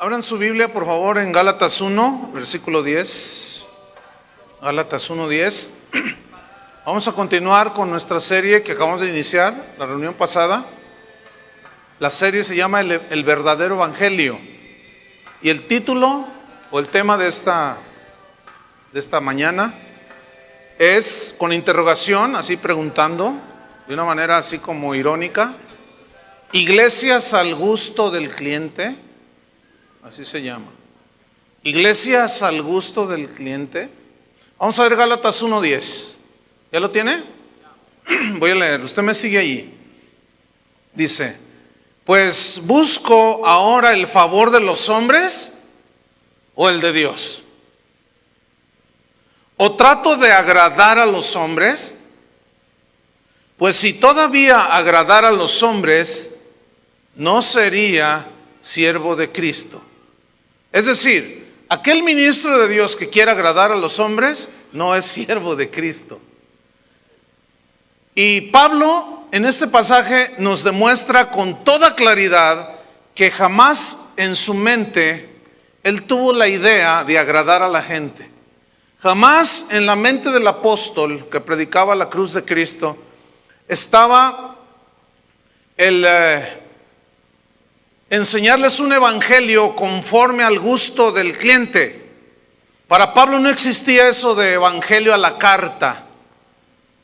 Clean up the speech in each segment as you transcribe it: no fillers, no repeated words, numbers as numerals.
Abran su Biblia, por favor, en Gálatas 1, versículo 10. Gálatas 1:10. Vamos a continuar con nuestra serie que acabamos de iniciar, la reunión pasada. La serie se llama El verdadero evangelio. Y el título o el tema de esta mañana es con interrogación, así preguntando, de una manera así como irónica: ¿iglesias al gusto del cliente? Así se llama. ¿Iglesias al gusto del cliente? Vamos a ver Gálatas 1:10. ¿Ya lo tiene? Voy a leer, usted me sigue ahí. Dice: pues busco ahora el favor de los hombres o el de Dios. ¿O trato de agradar a los hombres? Pues si todavía agradara a los hombres, no sería siervo de Cristo. Es decir, aquel ministro de Dios que quiera agradar a los hombres no es siervo de Cristo. Y Pablo en este pasaje nos demuestra con toda claridad que jamás en su mente él tuvo la idea de agradar a la gente. Jamás en la mente del apóstol que predicaba la cruz de Cristo estaba el enseñarles un evangelio conforme al gusto del cliente. Para Pablo no existía eso de evangelio a la carta.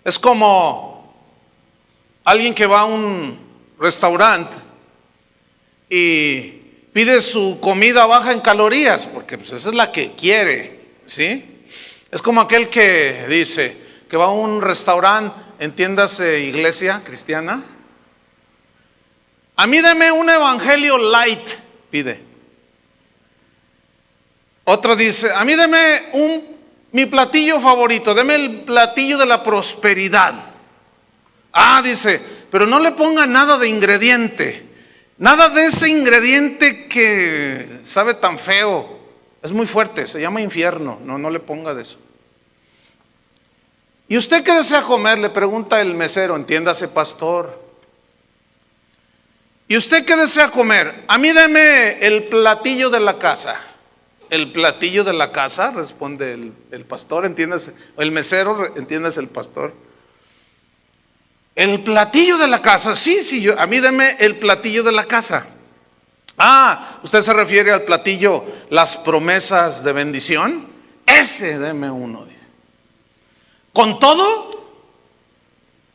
Es como alguien que va a un restaurante y pide su comida baja en calorías, porque pues esa es la que quiere, ¿sí? Es como aquel que dice que va a un restaurante, entiéndase iglesia cristiana: a mí deme un evangelio light, pide. Otro dice: a mí deme mi platillo favorito, deme el platillo de la prosperidad. Dice, pero no le ponga nada de ingrediente, nada de ese ingrediente que sabe tan feo, es muy fuerte, se llama infierno, no le ponga de eso. ¿Y usted qué desea comer?, le pregunta el mesero, entiéndase pastor. ¿Y usted qué desea comer? A mí deme el platillo de la casa. El platillo de la casa, responde el pastor, entiéndase, el mesero, entiéndase el pastor. El platillo de la casa, sí, a mí deme el platillo de la casa. ¿Usted se refiere al platillo, las promesas de bendición? Ese deme uno, dice. ¿Con todo?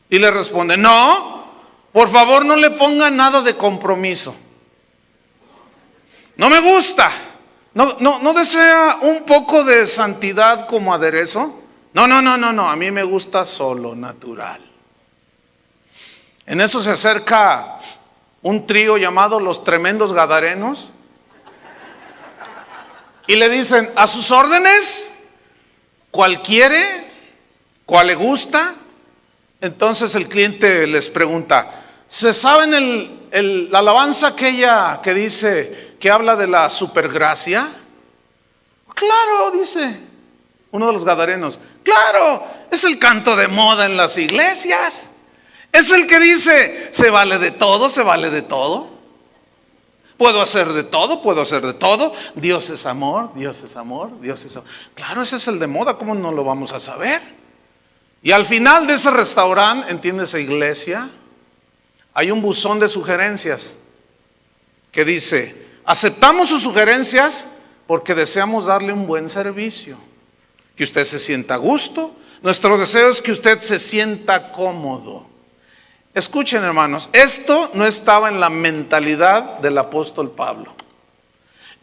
Y le responde: no, por favor no le ponga nada de compromiso. No me gusta. ¿No desea un poco de santidad como aderezo? No, a mí me gusta solo, natural. En eso se acerca un trío llamado los tremendos gadarenos y le dicen: a sus órdenes, ¿cuál quiere? ¿Cuál le gusta? Entonces el cliente les pregunta: ¿se saben la alabanza aquella que dice, que habla de la supergracia? Claro, dice uno de los gadarenos. Claro, es el canto de moda en las iglesias. Es el que dice: se vale de todo, se vale de todo. Puedo hacer de todo, puedo hacer de todo. Dios es amor, Dios es amor, Dios es amor. Claro, ese es el de moda, ¿cómo no lo vamos a saber? Y al final de ese restaurante, entiéndese iglesia, hay un buzón de sugerencias que dice: aceptamos sus sugerencias porque deseamos darle un buen servicio, que usted se sienta a gusto. Nuestro deseo es que usted se sienta cómodo. Escuchen, hermanos, esto no estaba en la mentalidad del apóstol Pablo.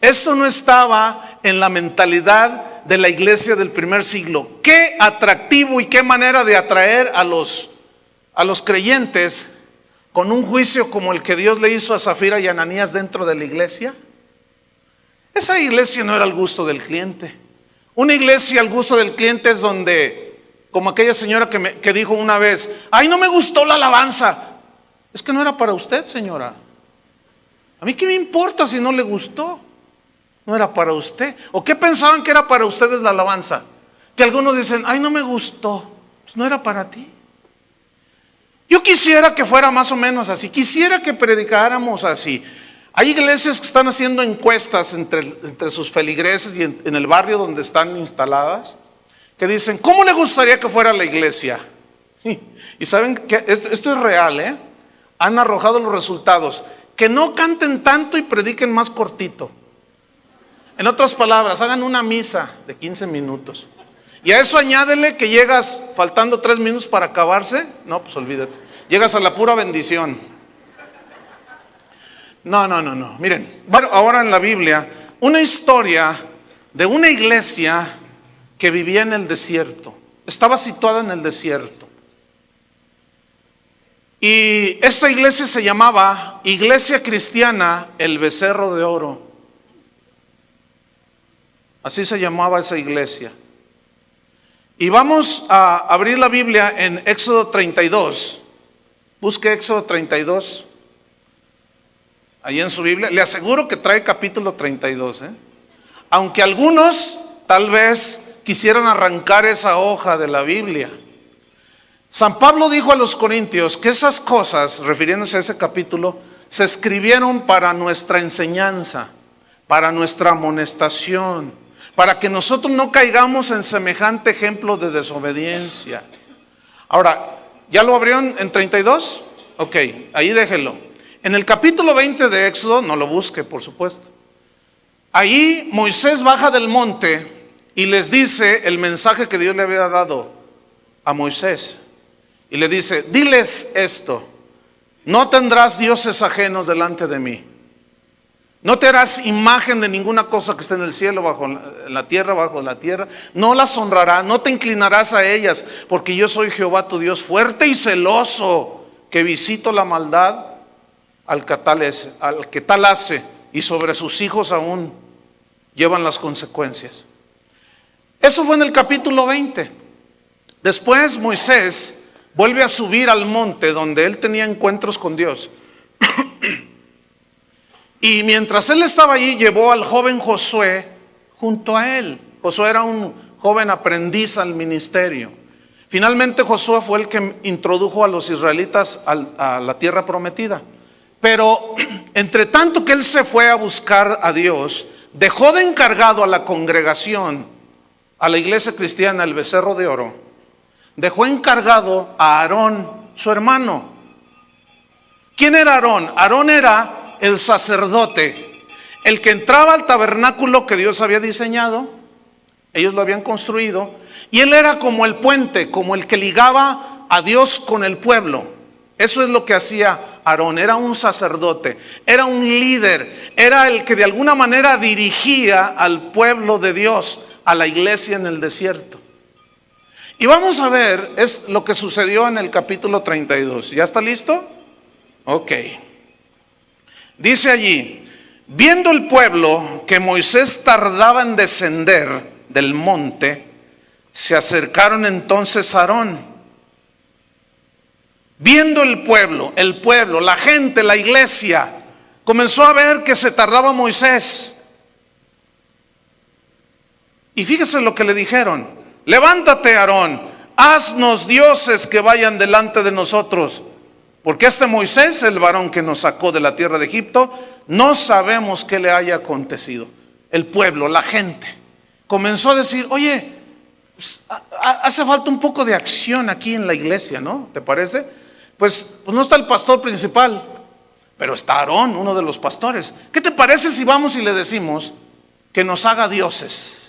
Esto no estaba en la mentalidad de la iglesia del primer siglo. Qué atractivo y qué manera de atraer a los creyentes con un juicio como el que Dios le hizo a Zafira y Ananías dentro de la iglesia. Esa iglesia no era al gusto del cliente. Una iglesia al gusto del cliente es donde, como aquella señora que dijo una vez: ay, no me gustó la alabanza. Es que no era para usted, señora. A mí qué me importa si no le gustó. No era para usted. ¿O qué pensaban que era para ustedes la alabanza? Que algunos dicen: ay, no me gustó. Pues no era para ti. Yo quisiera que fuera más o menos así. Quisiera que predicáramos así: Hay iglesias que están haciendo encuestas entre sus feligreses y en el barrio donde están instaladas, que dicen, ¿cómo le gustaría que fuera la iglesia? Y saben que esto es real, ¿eh? Han arrojado los resultados. Que no canten tanto y prediquen más cortito. En otras palabras, hagan una misa de 15 minutos. Y a eso añádele que llegas faltando 3 minutos para acabarse. No, pues olvídate. Llegas a la pura bendición. No. Miren, bueno, ahora en la Biblia, una historia de una iglesia que vivía en el desierto. Estaba situada en el desierto. Y esta iglesia se llamaba Iglesia Cristiana El Becerro de Oro. Así se llamaba esa iglesia. Y vamos a abrir la Biblia en Éxodo 32. Busque Éxodo 32. Ahí en su Biblia. Le aseguro que trae capítulo 32. Aunque algunos tal vez quisieran arrancar esa hoja de la Biblia. San Pablo dijo a los corintios que esas cosas, refiriéndose a ese capítulo, se escribieron para nuestra enseñanza, para nuestra amonestación, para que nosotros no caigamos en semejante ejemplo de desobediencia. Ahora, ¿ya lo abrieron en 32? Ok, ahí déjenlo. En el capítulo 20 de Éxodo, no lo busque por supuesto, ahí Moisés baja del monte y les dice el mensaje que Dios le había dado a Moisés. Y le dice, diles esto, no tendrás dioses ajenos delante de mí. No te harás imagen de ninguna cosa que esté en el cielo, en la tierra, bajo la tierra. No las honrarás, no te inclinarás a ellas, porque yo soy Jehová tu Dios, fuerte y celoso, que visito la maldad al que tal hace, y sobre sus hijos aún llevan las consecuencias. Eso fue en el capítulo 20. Después Moisés vuelve a subir al monte donde él tenía encuentros con Dios. Y mientras él estaba allí, llevó al joven Josué junto a él. Josué era un joven aprendiz al ministerio. Finalmente Josué fue el que introdujo a los israelitas a la tierra prometida. Pero entre tanto que él se fue a buscar a Dios, dejó de encargado a la congregación, a la iglesia cristiana, el Becerro de Oro. Dejó encargado a Aarón, su hermano. ¿Quién era Aarón? Aarón era el sacerdote, el que entraba al tabernáculo que Dios había diseñado. Ellos lo habían construido. Y él era como el puente, como el que ligaba a Dios con el pueblo. Eso es lo que hacía Aarón. Era un sacerdote, era un líder, era el que de alguna manera dirigía al pueblo de Dios, a la iglesia en el desierto. Y vamos a ver, es lo que sucedió en el capítulo 32. ¿Ya está listo? Ok. Dice allí, viendo el pueblo que Moisés tardaba en descender del monte, se acercaron entonces a Aarón. Viendo el pueblo, la gente, la iglesia, comenzó a ver que se tardaba Moisés. Y fíjese lo que le dijeron. Levántate, Aarón, haznos dioses que vayan delante de nosotros, porque este Moisés, el varón que nos sacó de la tierra de Egipto, no sabemos qué le haya acontecido. El pueblo, la gente, comenzó a decir, oye, pues, hace falta un poco de acción aquí en la iglesia, ¿no? ¿Te parece? Pues no está el pastor principal, pero está Aarón, uno de los pastores. ¿Qué te parece si vamos y le decimos que nos haga dioses?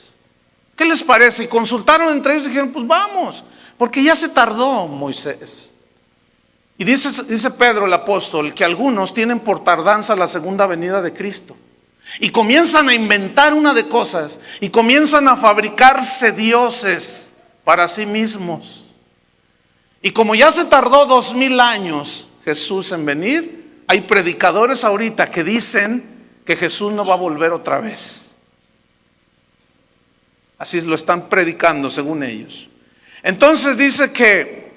¿Qué les parece? Y consultaron entre ellos y dijeron, pues vamos, porque ya se tardó Moisés. Y dice Pedro el apóstol que algunos tienen por tardanza la segunda venida de Cristo. Y comienzan a inventar una de cosas y comienzan a fabricarse dioses para sí mismos. Y como ya se tardó 2000 años Jesús en venir, hay predicadores ahorita que dicen que Jesús no va a volver otra vez. Así lo están predicando según ellos. Entonces dice que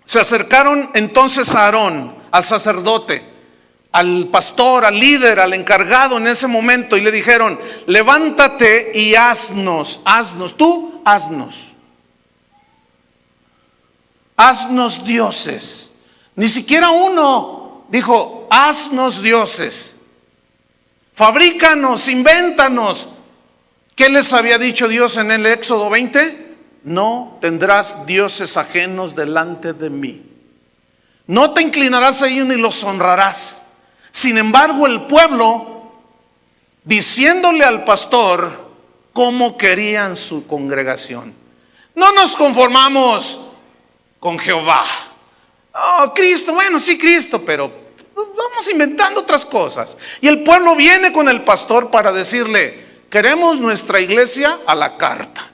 se acercaron entonces a Aarón, al sacerdote, al pastor, al líder, al encargado en ese momento, y le dijeron, levántate y haznos dioses. Ni siquiera uno dijo, haznos dioses. Fabrícanos, invéntanos. ¿Qué les había dicho Dios en el Éxodo 20? No tendrás dioses ajenos delante de mí. No te inclinarás a ellos ni los honrarás. Sin embargo, el pueblo, diciéndole al pastor cómo querían su congregación: no nos conformamos con Jehová. Oh, Cristo, bueno, sí, Cristo, pero vamos inventando otras cosas. Y el pueblo viene con el pastor para decirle: queremos nuestra iglesia a la carta.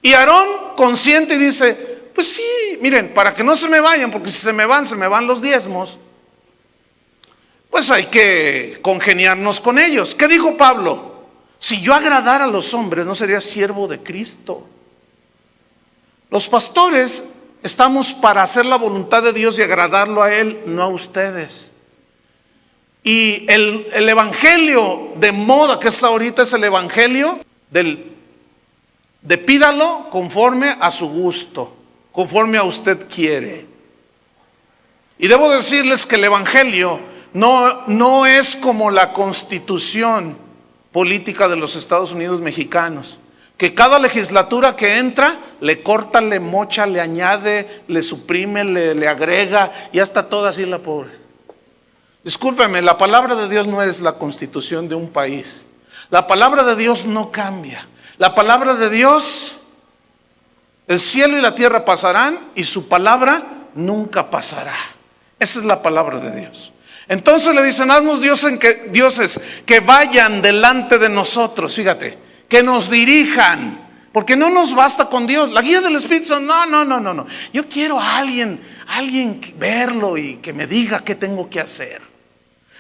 Y Aarón consciente y dice: pues sí, miren, para que no se me vayan, porque si se me van los diezmos, pues hay que congeniarnos con ellos. ¿Qué dijo Pablo? Si yo agradara a los hombres, no sería siervo de Cristo. Los pastores estamos para hacer la voluntad de Dios y agradarlo a Él, no a ustedes. Y el evangelio de moda que está ahorita es el evangelio de pídalo conforme a su gusto, conforme a usted quiere. Y debo decirles que el evangelio no es como la constitución política de los Estados Unidos mexicanos, que cada legislatura que entra le corta, le mocha, le añade, le suprime, le agrega, y ya está toda así la pobre. Discúlpeme, la palabra de Dios no es la constitución de un país. La palabra de Dios no cambia. La palabra de Dios, el cielo y la tierra pasarán y su palabra nunca pasará. Esa es la palabra de Dios. Entonces le dicen: haznos dioses que vayan delante de nosotros. Fíjate, que nos dirijan, porque no nos basta con Dios. La guía del Espíritu Santo, no. Yo quiero a alguien verlo y que me diga qué tengo que hacer.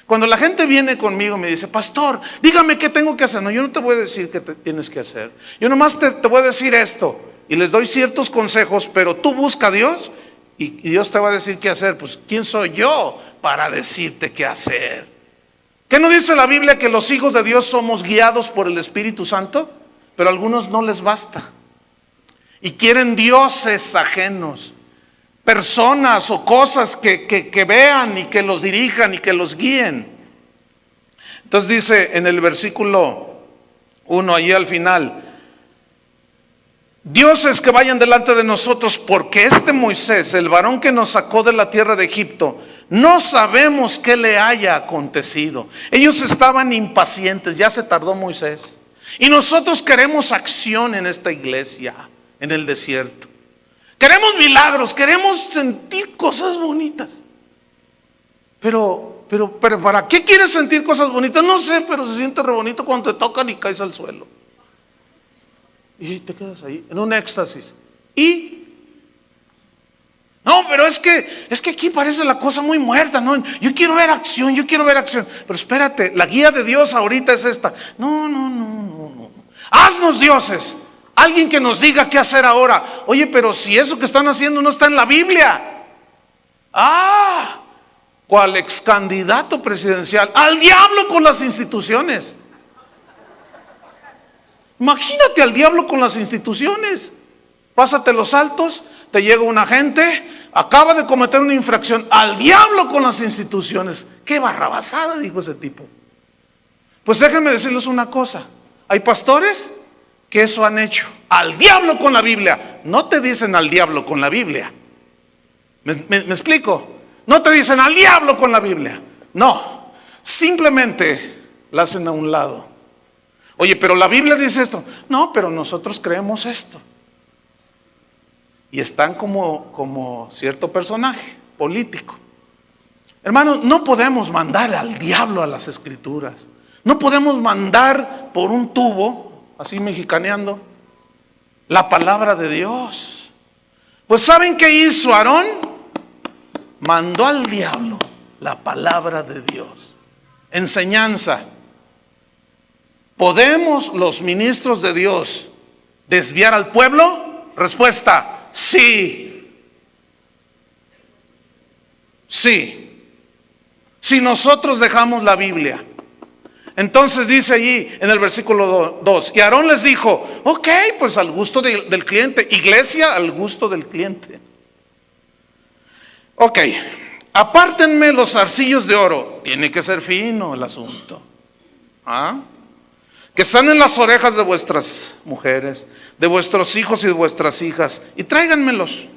Cuando la gente viene conmigo y me dice: pastor, dígame qué tengo que hacer. No, yo no te voy a decir qué tienes que hacer. Yo nomás te voy a decir esto y les doy ciertos consejos, pero tú busca a Dios y Dios te va a decir qué hacer. Pues ¿quién soy yo para decirte qué hacer? ¿Qué no dice la Biblia que los hijos de Dios somos guiados por el Espíritu Santo? Pero a algunos no les basta y quieren dioses ajenos, personas o cosas que vean y que los dirijan y que los guíen. Entonces dice en el versículo 1, allí al final: dioses que vayan delante de nosotros, porque este Moisés, el varón que nos sacó de la tierra de Egipto, no sabemos qué le haya acontecido. Ellos estaban impacientes, ya se tardó Moisés. Y nosotros queremos acción en esta iglesia, en el desierto. Queremos milagros, queremos sentir cosas bonitas. Pero ¿para qué quieres sentir cosas bonitas? No sé, pero se siente re bonito cuando te tocan y caes al suelo. Y te quedas ahí, en un éxtasis. No, pero es que aquí parece la cosa muy muerta, ¿no? Yo quiero ver acción. Pero espérate, la guía de Dios ahorita es esta. No. Haznos dioses. Alguien que nos diga qué hacer ahora. Oye, pero si eso que están haciendo no está en la Biblia. ¿Cuál ex candidato presidencial? Al diablo con las instituciones. Imagínate al diablo con las instituciones. Pásate los altos, te llega un agente, acaba de cometer una infracción. Al diablo con las instituciones. Qué barrabasada, dijo ese tipo. Pues déjenme decirles una cosa: hay pastores que eso han hecho. Al diablo con la Biblia. No te dicen al diablo con la Biblia. ¿Me explico? No te dicen al diablo con la Biblia. No, simplemente la hacen a un lado. Oye, pero la Biblia dice esto. No, pero nosotros creemos esto. Y están como cierto personaje político. Hermanos, no podemos mandar al diablo a las escrituras. No podemos mandar por un tubo, así mexicaneando, la palabra de Dios. Pues ¿saben qué hizo Aarón? Mandó al diablo la palabra de Dios. Enseñanza. ¿Podemos los ministros de Dios desviar al pueblo? Respuesta: sí. Sí. Si nosotros dejamos la Biblia. Entonces dice allí en el versículo 2: y Aarón les dijo: ok, pues al gusto del cliente. Iglesia, al gusto del cliente. Ok, apártenme los zarcillos de oro. Tiene que ser fino el asunto. Que están en las orejas de vuestras mujeres, de vuestros hijos y de vuestras hijas, y tráiganmelos.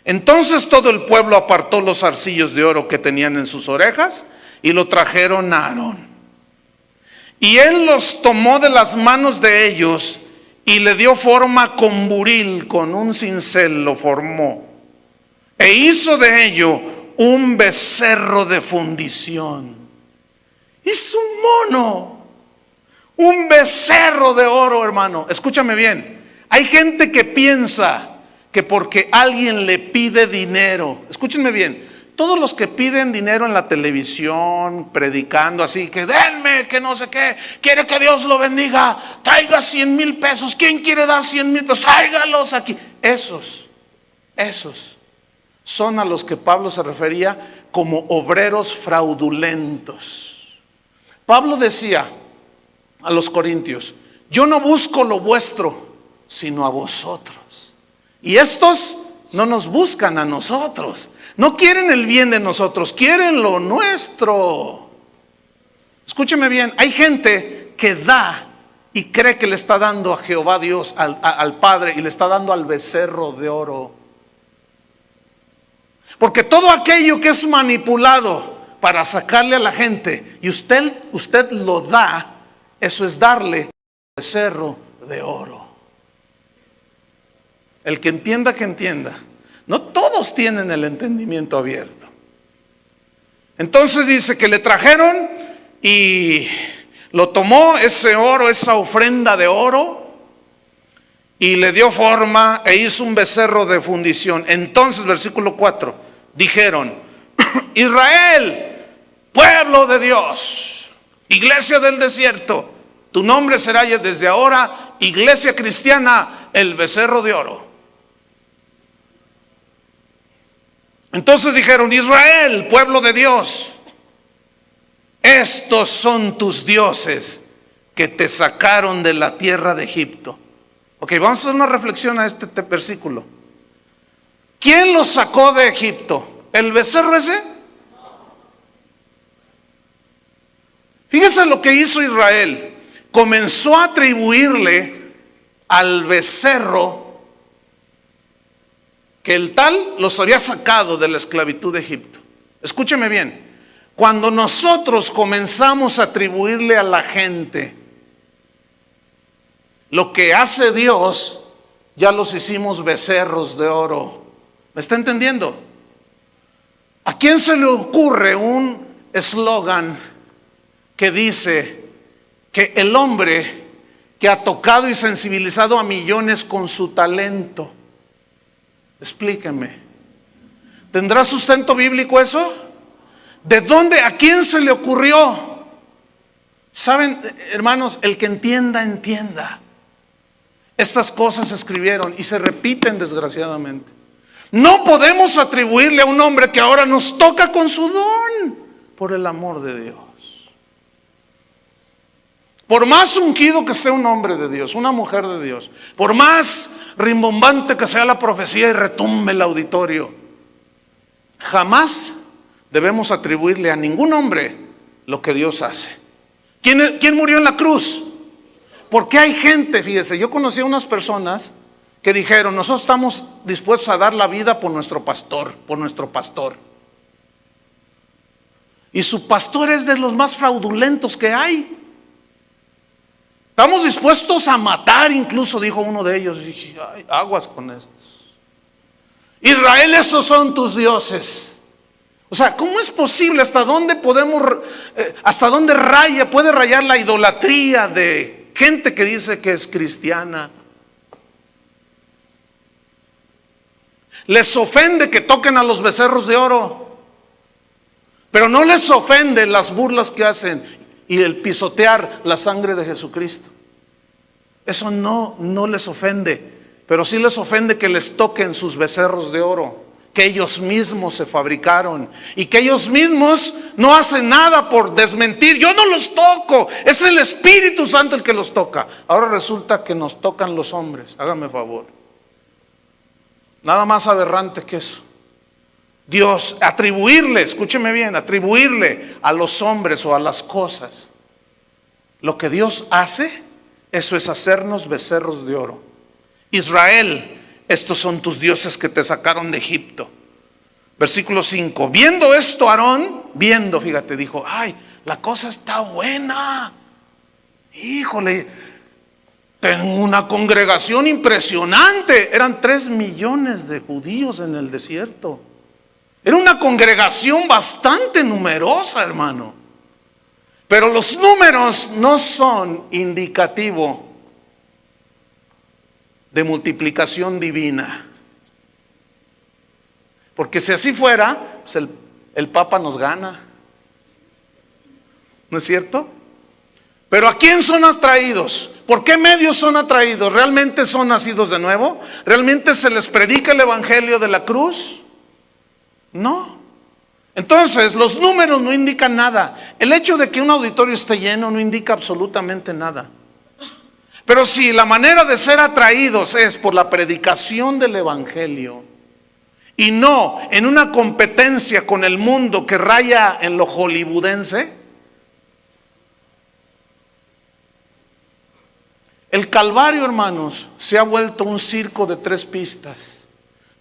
Entonces todo el pueblo apartó los zarcillos de oro que tenían en sus orejas y lo trajeron a Aarón. Y él los tomó de las manos de ellos y le dio forma con buril, con un cincel lo formó. E hizo de ello un becerro de fundición. Es un mono, un becerro de oro, hermano. Escúchame bien. Hay gente que piensa que porque alguien le pide dinero, escúchenme bien, todos los que piden dinero en la televisión, predicando así, que denme, que no sé qué, quiere que Dios lo bendiga, traiga 100,000 pesos, ¿quién quiere dar 100,000 pesos? Tráigalos aquí. Esos son a los que Pablo se refería como obreros fraudulentos. Pablo decía a los corintios: yo no busco lo vuestro, sino a vosotros. Y estos no nos buscan a nosotros, no quieren el bien de nosotros, quieren lo nuestro. Escúcheme bien, hay gente que da y cree que le está dando a Jehová Dios, al Padre, y le está dando al becerro de oro. Porque todo aquello que es manipulado para sacarle a la gente y usted lo da, eso es darle al becerro de oro. El que entienda, que entienda. No todos tienen el entendimiento abierto. Entonces dice que le trajeron y lo tomó ese oro, esa ofrenda de oro, y le dio forma e hizo un becerro de fundición. Entonces, versículo 4, dijeron: Israel, pueblo de Dios, iglesia del desierto, tu nombre será desde ahora iglesia cristiana, el becerro de oro. Entonces dijeron: Israel, pueblo de Dios, estos son tus dioses que te sacaron de la tierra de Egipto. Ok, vamos a hacer una reflexión a este versículo. ¿Quién los sacó de Egipto? ¿El becerro ese? Fíjese lo que hizo Israel. Comenzó a atribuirle al becerro que el tal los había sacado de la esclavitud de Egipto. Escúcheme bien, cuando nosotros comenzamos a atribuirle a la gente lo que hace Dios, ya los hicimos becerros de oro. ¿Me está entendiendo? ¿A quién se le ocurre un eslogan que dice que el hombre que ha tocado y sensibilizado a millones con su talento? Explíqueme. ¿Tendrá sustento bíblico eso? ¿De dónde? ¿A quién se le ocurrió? Saben, hermanos, el que entienda, entienda. Estas cosas se escribieron y se repiten desgraciadamente. No podemos atribuirle a un hombre que ahora nos toca con su don, por el amor de Dios. Por más ungido que esté un hombre de Dios, una mujer de Dios, por más rimbombante que sea la profecía y retumbe el auditorio, jamás debemos atribuirle a ningún hombre lo que Dios hace. ¿Quién murió en la cruz? Porque hay gente, fíjese, yo conocí a unas personas que dijeron: nosotros estamos dispuestos a dar la vida por nuestro pastor, Y su pastor es de los más fraudulentos que hay. Estamos dispuestos a matar, incluso dijo uno de ellos. Y dije: ay, aguas con estos. Israel, estos son tus dioses. O sea, ¿cómo es posible? ¿Hasta dónde puede rayar la idolatría de gente que dice que es cristiana? Les ofende que toquen a los becerros de oro, pero no les ofende las burlas que hacen y el pisotear la sangre de Jesucristo. Eso no les ofende, pero sí les ofende que les toquen sus becerros de oro, que ellos mismos se fabricaron y que ellos mismos no hacen nada por desmentir. Yo no los toco, es el Espíritu Santo el que los toca. Ahora resulta que nos tocan los hombres. Hágame favor. Nada más aberrante que eso. Dios, atribuirle, escúcheme bien, atribuirle a los hombres o a las cosas lo que Dios hace, eso es hacernos becerros de oro. Israel, estos son tus dioses que te sacaron de Egipto. Versículo 5, viendo esto Aarón, fíjate, dijo, ay, la cosa está buena. Híjole, tengo una congregación impresionante. Eran 3 millones de judíos en el desierto. Era una congregación bastante numerosa, hermano. Pero los números no son indicativo de multiplicación divina. Porque si así fuera, pues el Papa nos gana. ¿No es cierto? Pero ¿a quién son atraídos? ¿Por qué medios son atraídos? ¿Realmente son nacidos de nuevo? ¿Realmente se les predica el evangelio de la cruz? No. Entonces, los números no indican nada. El hecho de que un auditorio esté lleno no indica absolutamente nada. Pero si la manera de ser atraídos es por la predicación del evangelio y no en una competencia con el mundo que raya en lo hollywoodense, el Calvario, hermanos, se ha vuelto un circo de 3 pistas,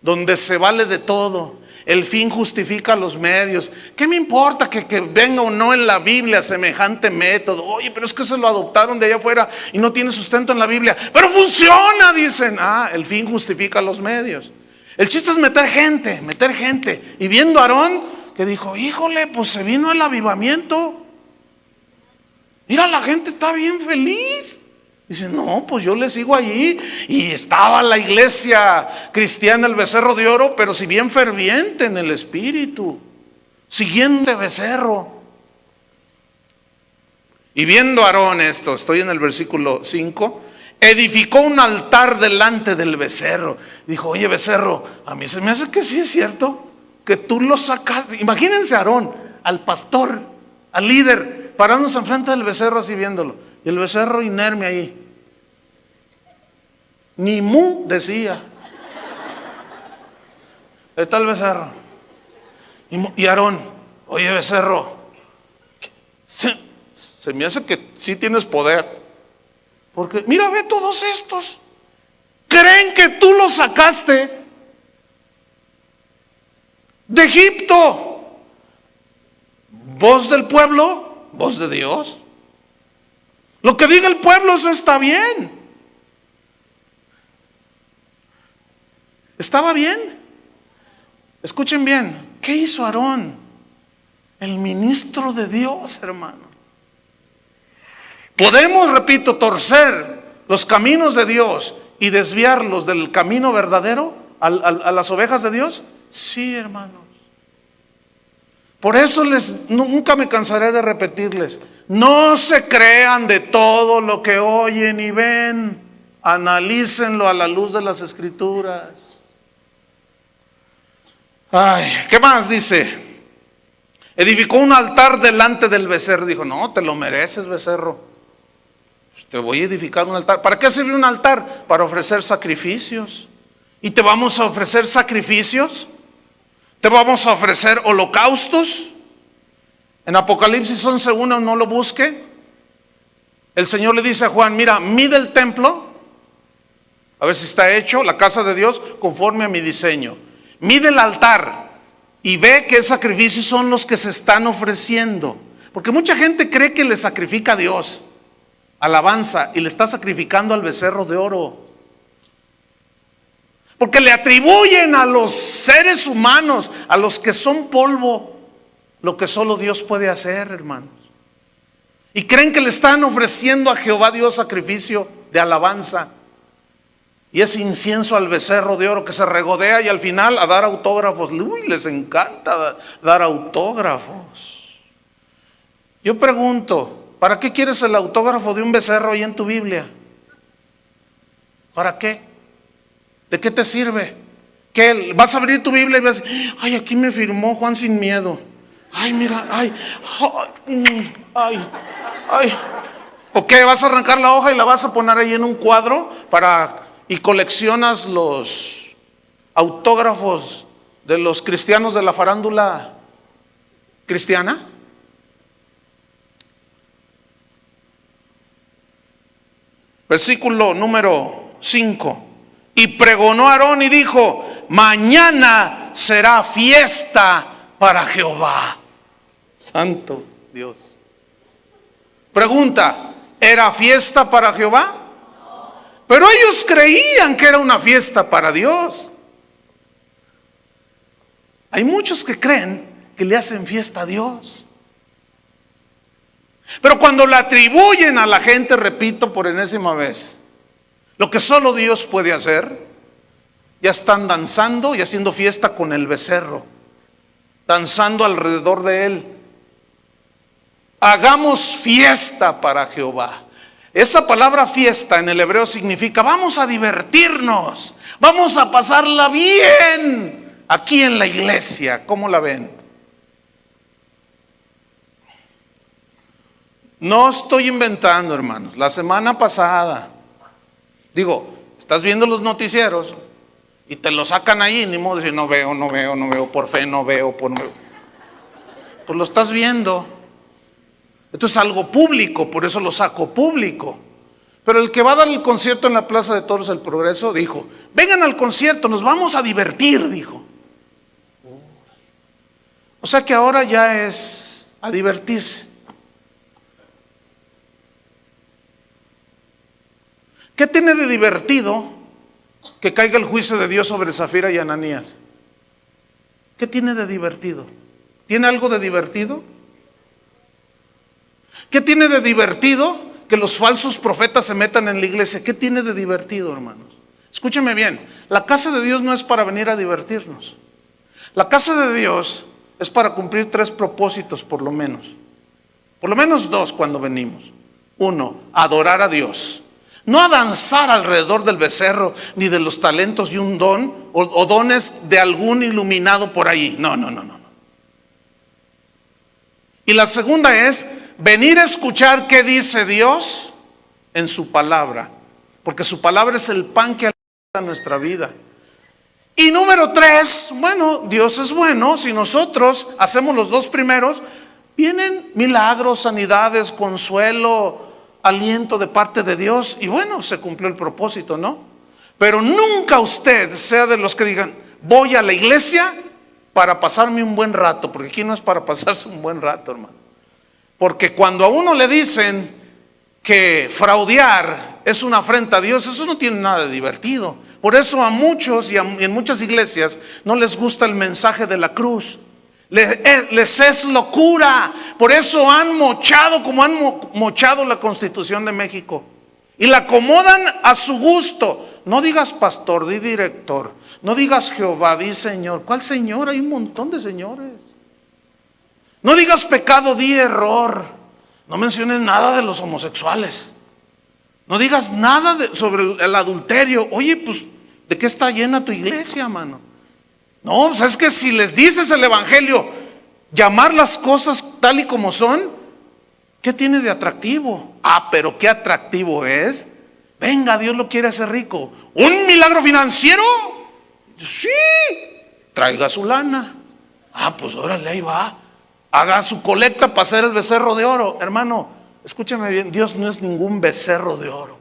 donde se vale de todo. El fin justifica los medios. ¿Qué me importa que venga o no en la Biblia semejante método? Oye, pero es que se lo adoptaron de allá afuera y no tiene sustento en la Biblia. Pero funciona, dicen. El fin justifica los medios. El chiste es meter gente. Y viendo a Aarón, que dijo, híjole, pues se vino el avivamiento. Mira, la gente está bien feliz. Dice, no, pues yo le sigo allí. Y estaba la iglesia cristiana, el becerro de oro, pero si bien ferviente en el espíritu, siguiente becerro. Y viendo a Aarón esto, estoy en el versículo 5, edificó un altar delante del becerro. Dijo, oye becerro, a mí se me hace que sí es cierto, que tú lo sacaste. Imagínense a Aarón, al pastor, al líder, parándose enfrente del becerro así viéndolo. Y el becerro inerme ahí. Ni mu decía. Ahí está el becerro. Y Aarón, oye becerro, se me hace que sí tienes poder. Porque mira, ve todos estos. Creen que tú los sacaste de Egipto. Voz del pueblo, voz de Dios. Lo que diga el pueblo, eso está bien. Estaba bien. Escuchen bien, ¿qué hizo Aarón? El ministro de Dios, hermano. Podemos, repito, torcer los caminos de Dios y desviarlos del camino verdadero a las ovejas de Dios. Sí, hermanos. Por eso nunca me cansaré de repetirles, no se crean de todo lo que oyen y ven, analícenlo a la luz de las Escrituras. ¿Qué más dice? Edificó un altar delante del becerro. Dijo, no, te lo mereces, becerro. Pues te voy a edificar un altar. ¿Para qué sirve un altar? Para ofrecer sacrificios. ¿Y te vamos a ofrecer sacrificios? ¿Te vamos a ofrecer holocaustos? En Apocalipsis 11:1, no lo busque. El Señor le dice a Juan, mira, mide el templo, a ver si está hecho, la casa de Dios, conforme a mi diseño. Mide el altar y ve qué sacrificios son los que se están ofreciendo. Porque mucha gente cree que le sacrifica a Dios alabanza y le está sacrificando al becerro de oro. Porque le atribuyen a los seres humanos, a los que son polvo, lo que solo Dios puede hacer, hermanos. Y creen que le están ofreciendo a Jehová Dios sacrificio de alabanza. Y es incienso al becerro de oro que se regodea y al final a dar autógrafos. Uy, les encanta dar autógrafos. Yo pregunto, ¿para qué quieres el autógrafo de un becerro ahí en tu Biblia? ¿Para qué? ¿De qué te sirve? ¿Qué? Vas a abrir tu Biblia y vas a decir, ay, aquí me firmó Juan sin miedo. Ay, mira, ay. ¿O qué? ¿Vas a arrancar la hoja y la vas a poner ahí en un cuadro y coleccionas los autógrafos de los cristianos de la farándula cristiana? Versículo número 5. Y pregonó Aarón y dijo: mañana será fiesta para Jehová. Santo Dios. Pregunta: ¿era fiesta para Jehová? Pero ellos creían que era una fiesta para Dios. Hay muchos que creen que le hacen fiesta a Dios. Pero cuando la atribuyen a la gente, repito por enésima vez, lo que solo Dios puede hacer, ya están danzando y haciendo fiesta con el becerro, danzando alrededor de él. Hagamos fiesta para Jehová. Esta palabra fiesta en el hebreo significa vamos a divertirnos, vamos a pasarla bien aquí en la iglesia. ¿Cómo la ven? No estoy inventando, hermanos. La semana pasada, estás viendo los noticieros y te lo sacan ahí, ni modo de decir no veo, por fe no veo, pues lo estás viendo. Esto es algo público, por eso lo saco público. Pero el que va a dar el concierto en la Plaza de Toros del Progreso dijo: vengan al concierto, nos vamos a divertir, dijo. O sea que ahora ya es a divertirse. ¿Qué tiene de divertido que caiga el juicio de Dios sobre Zafira y Ananías? ¿Qué tiene de divertido? ¿Tiene algo de divertido? ¿Qué tiene de divertido que los falsos profetas se metan en la iglesia? ¿Qué tiene de divertido, hermanos? Escúcheme bien, la casa de Dios no es para venir a divertirnos. La casa de Dios es para cumplir 3 propósitos por lo menos 2 cuando venimos. 1, adorar a Dios. No a danzar alrededor del becerro, ni de los talentos y un don, o dones de algún iluminado por ahí. No. Y la segunda es venir a escuchar qué dice Dios en su palabra, porque su palabra es el pan que alimenta nuestra vida. Y número 3, Dios es bueno. Si nosotros hacemos los 2 primeros, vienen milagros, sanidades, consuelo, aliento de parte de Dios, y se cumplió el propósito, ¿no? Pero nunca usted sea de los que digan: voy a la iglesia para pasarme un buen rato, porque aquí no es para pasarse un buen rato, hermano. Porque cuando a uno le dicen que fraudear es una afrenta a Dios, eso no tiene nada de divertido. Por eso a muchos y en muchas iglesias no les gusta el mensaje de la cruz. Les es locura. Por eso han mochado como han mochado la Constitución de México y la acomodan a su gusto. No digas pastor, di director. No digas Jehová, di Señor. ¿Cuál Señor? Hay un montón de señores. No digas pecado, di error. No menciones nada de los homosexuales. No digas nada sobre el adulterio. Oye, pues, ¿de qué está llena tu iglesia, mano? No, pues es que si les dices el evangelio, llamar las cosas tal y como son, ¿qué tiene de atractivo? Pero qué atractivo es. Venga, Dios lo quiere hacer rico. ¿Un milagro financiero? Sí. Traiga su lana. Pues órale, ahí va. Haga su colecta para hacer el becerro de oro. Hermano, escúchame bien, Dios no es ningún becerro de oro.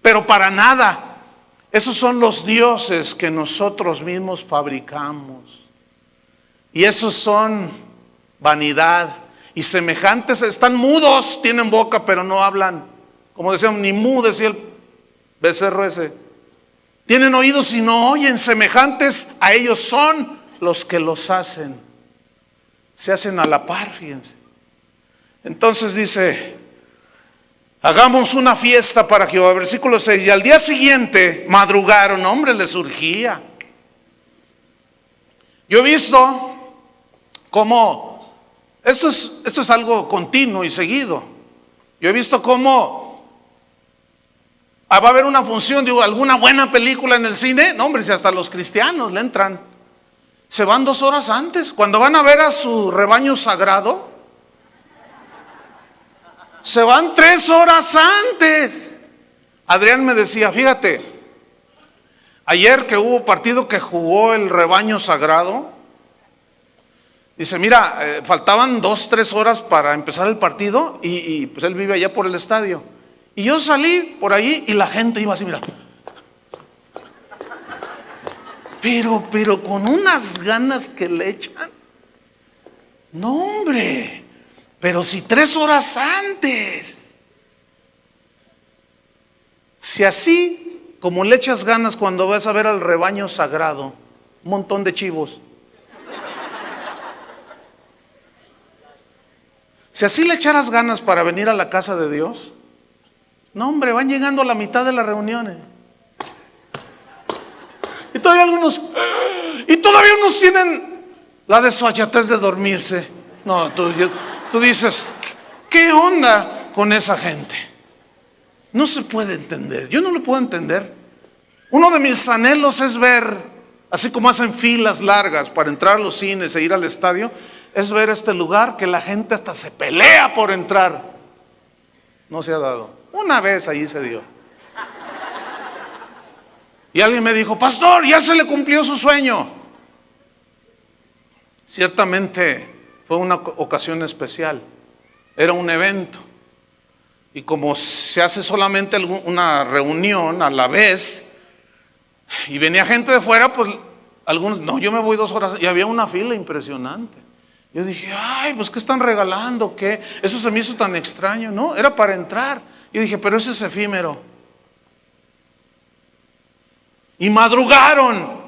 Pero para nada. Esos son los dioses que nosotros mismos fabricamos. Y esos son vanidad. Y semejantes, están mudos, tienen boca pero no hablan. Como decían, ni mu decía el becerro ese. Tienen oídos y no oyen. Semejantes a ellos son los que los hacen. Se hacen a la par, fíjense. Entonces dice: hagamos una fiesta para Jehová. Versículo 6. Y al día siguiente madrugaron. Hombre, les surgía. Yo he visto cómo esto es algo continuo y seguido. Yo he visto cómo va a haber una función, alguna buena película en el cine. No, hombre, si hasta los cristianos le entran, se van 2 horas antes. Cuando van a ver a su rebaño sagrado, se van 3 horas antes. Adrián me decía: fíjate, Ayer que hubo partido que jugó el rebaño sagrado, dice, mira, faltaban 2-3 horas para empezar el partido y pues él vive allá por el estadio. Y yo salí por ahí y la gente iba así, mira. Pero con unas ganas que le echan. No, hombre, pero si 3 horas antes. Si así como le echas ganas cuando vas a ver al rebaño sagrado, un montón de chivos. Si así le echaras ganas para venir a la casa de Dios, no, hombre, van llegando a la mitad de las reuniones. Y todavía unos tienen la desfachatez de dormirse. No, tú dices, ¿qué onda con esa gente? No se puede entender, yo no lo puedo entender. Uno de mis anhelos es ver, así como hacen filas largas para entrar a los cines e ir al estadio, es ver este lugar que la gente hasta se pelea por entrar. No se ha dado. Una vez allí se dio. Y alguien me dijo, pastor, ya se le cumplió su sueño. Ciertamente fue una ocasión especial. Era un evento. Y como se hace solamente una reunión a la vez, y venía gente de fuera, pues algunos, no, yo me voy 2 horas, y había una fila impresionante. Yo dije, ay, pues ¿qué están regalando? ¿Qué? Eso se me hizo tan extraño. No, era para entrar. Yo dije, pero eso es efímero. Y madrugaron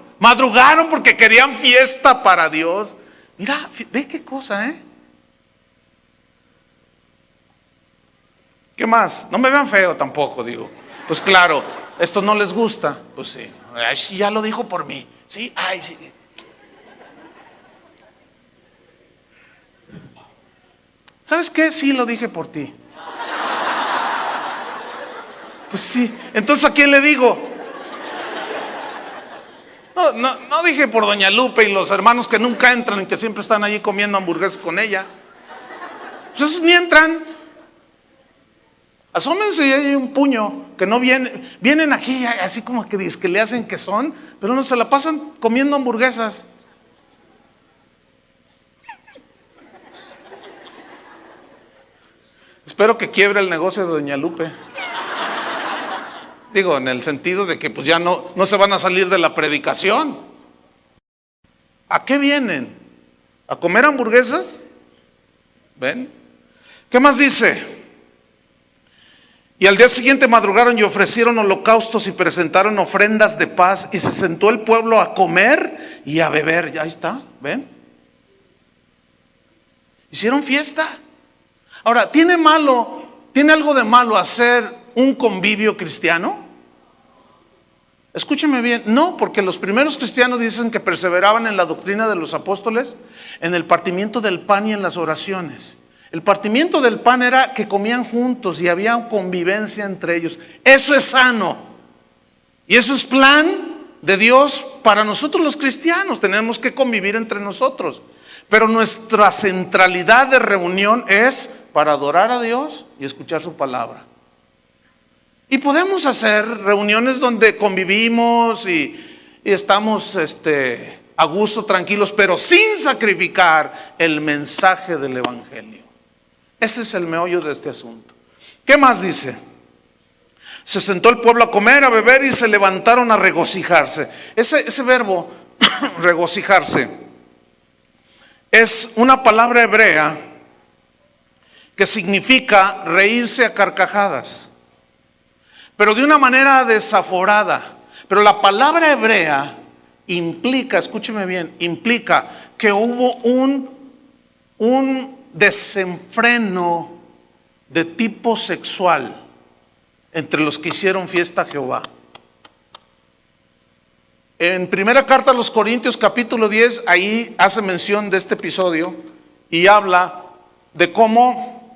porque querían fiesta para Dios. Mira, ve qué cosa, ¿eh? ¿Qué más? No me vean feo tampoco, digo. Pues claro, esto no les gusta. Pues sí, ay, sí, ya lo dijo por mí. Sí, ay, sí. ¿Sabes qué? Sí, lo dije por ti. Pues sí, entonces ¿a quién le digo? No dije por doña Lupe y los hermanos que nunca entran y que siempre están allí comiendo hamburguesas con ella. Pues esos ni entran. Asómense y hay un puño que no vienen aquí así como que le hacen que son, pero no se la pasan comiendo hamburguesas. Espero que quiebre el negocio de doña Lupe. Digo, en el sentido de que pues ya no se van a salir de la predicación. ¿A qué vienen? ¿A comer hamburguesas? ¿Ven? ¿Qué más dice? Y al día siguiente madrugaron y ofrecieron holocaustos y presentaron ofrendas de paz, y se sentó el pueblo a comer y a beber. Ya está, ¿ven? Hicieron fiesta. Ahora, ¿tiene algo de malo hacer un convivio cristiano? Escúcheme bien, no, porque los primeros cristianos dicen que perseveraban en la doctrina de los apóstoles, en el partimiento del pan y en las oraciones. El partimiento del pan era que comían juntos y había convivencia entre ellos. Eso es sano. Y eso es plan de Dios para nosotros los cristianos. Tenemos que convivir entre nosotros. Pero nuestra centralidad de reunión es para adorar a Dios y escuchar su palabra. Y podemos hacer reuniones donde convivimos y estamos a gusto, tranquilos, pero sin sacrificar el mensaje del evangelio. Ese es el meollo de este asunto. ¿Qué más dice? Se sentó el pueblo a comer, a beber y se levantaron a regocijarse. Ese verbo, regocijarse, es una palabra hebrea que significa reírse a carcajadas, pero de una manera desaforada. Pero la palabra hebrea implica, escúcheme bien, implica que hubo un desenfreno de tipo sexual entre los que hicieron fiesta a Jehová. En primera carta a los Corintios capítulo 10, ahí hace mención de este episodio y habla de cómo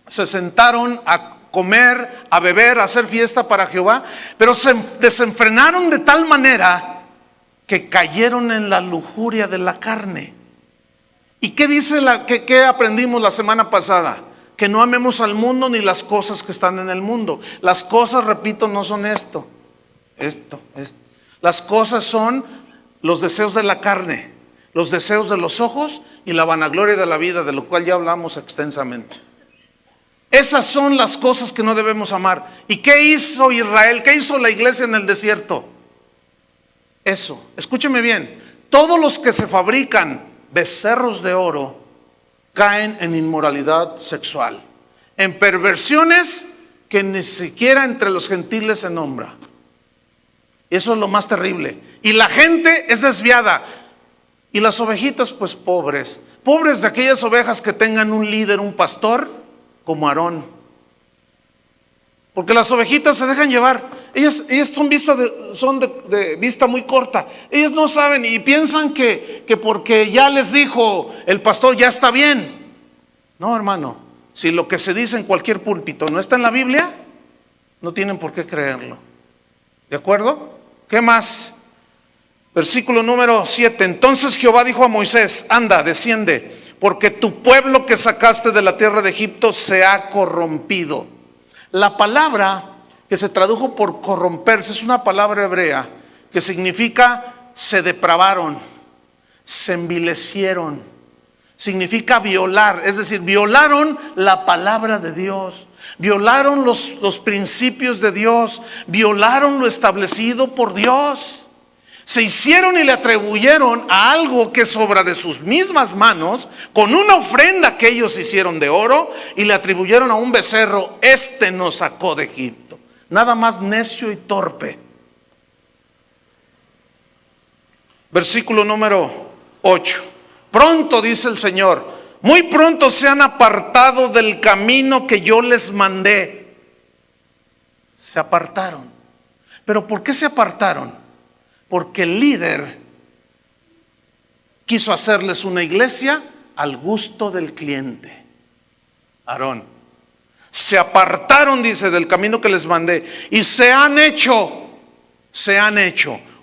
se sentaron a comer, a beber, a hacer fiesta para Jehová, pero se desenfrenaron de tal manera que cayeron en la lujuria de la carne. ¿Y qué dice qué aprendimos la semana pasada? Que no amemos al mundo ni las cosas que están en el mundo. Las cosas, repito, no son esto. Las cosas son los deseos de la carne, los deseos de los ojos y la vanagloria de la vida, de lo cual ya hablamos extensamente. Esas son las cosas que no debemos amar. ¿Y qué hizo Israel? ¿Qué hizo la iglesia en el desierto? Eso, escúcheme bien, todos los que se fabrican becerros de oro caen en inmoralidad sexual, en perversiones que ni siquiera entre los gentiles se nombra. Eso es lo más terrible. Y la gente es desviada. Y las ovejitas, pues pobres. Pobres de aquellas ovejas que tengan un líder, un pastor, como Aarón. Porque las ovejitas se dejan llevar. Ellas son de vista muy corta. Ellas no saben y piensan que porque ya les dijo el pastor ya está bien. No, hermano. Si lo que se dice en cualquier púlpito no está en la Biblia, no tienen por qué creerlo. ¿De acuerdo? ¿Qué más? Versículo número 7. Entonces Jehová dijo a Moisés: anda, desciende, porque tu pueblo que sacaste de la tierra de Egipto se ha corrompido. La palabra que se tradujo por corromperse es una palabra hebrea que significa se depravaron, se envilecieron. Significa violar, es decir, violaron la palabra de Dios, violaron los principios de Dios, violaron lo establecido por Dios. Se hicieron y le atribuyeron a algo que es obra de sus mismas manos, con una ofrenda que ellos hicieron de oro, y le atribuyeron a un becerro: este nos sacó de Egipto. Nada más necio y torpe. Versículo número 8. Pronto, dice el Señor, muy pronto se han apartado del camino que yo les mandé. Se apartaron. ¿Pero por qué se apartaron? Porque el líder quiso hacerles una iglesia al gusto del cliente, Aarón. Se apartaron, dice, del camino que les mandé, y se han hecho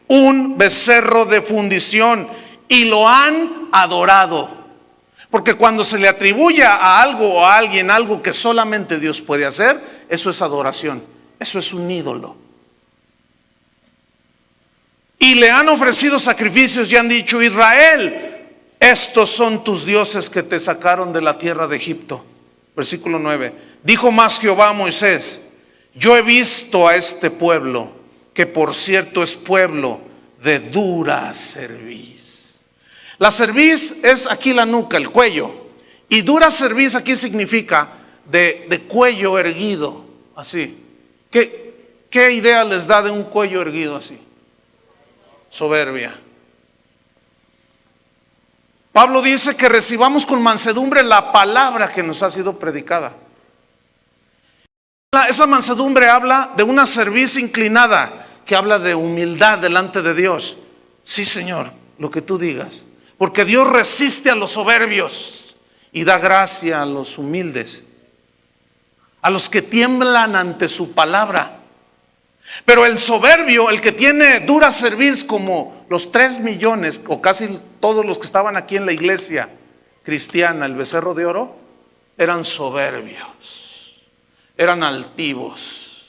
un becerro de fundición y lo han adorado. Porque cuando se le atribuye a algo o a alguien algo que solamente Dios puede hacer, eso es adoración, eso es un ídolo. Y le han ofrecido sacrificios y han dicho: Israel, estos son tus dioses que te sacaron de la tierra de Egipto. Versículo 9. Dijo más Jehová a Moisés: yo he visto a este pueblo, que por cierto es pueblo de dura cerviz. La cerviz es aquí la nuca, el cuello. Y dura cerviz aquí significa de cuello erguido, así. ¿Qué idea les da de un cuello erguido así? Soberbia. Pablo dice que recibamos con mansedumbre la palabra que nos ha sido predicada. Esa mansedumbre habla de una cerviz inclinada, que habla de humildad delante de Dios. Sí, Señor, lo que tú digas. Porque Dios resiste a los soberbios y da gracia a los humildes, a los que tiemblan ante su palabra. Pero el soberbio, el que tiene dura cerviz, como los 3 millones o casi todos los que estaban aquí en la iglesia cristiana, el becerro de oro, eran soberbios, eran altivos.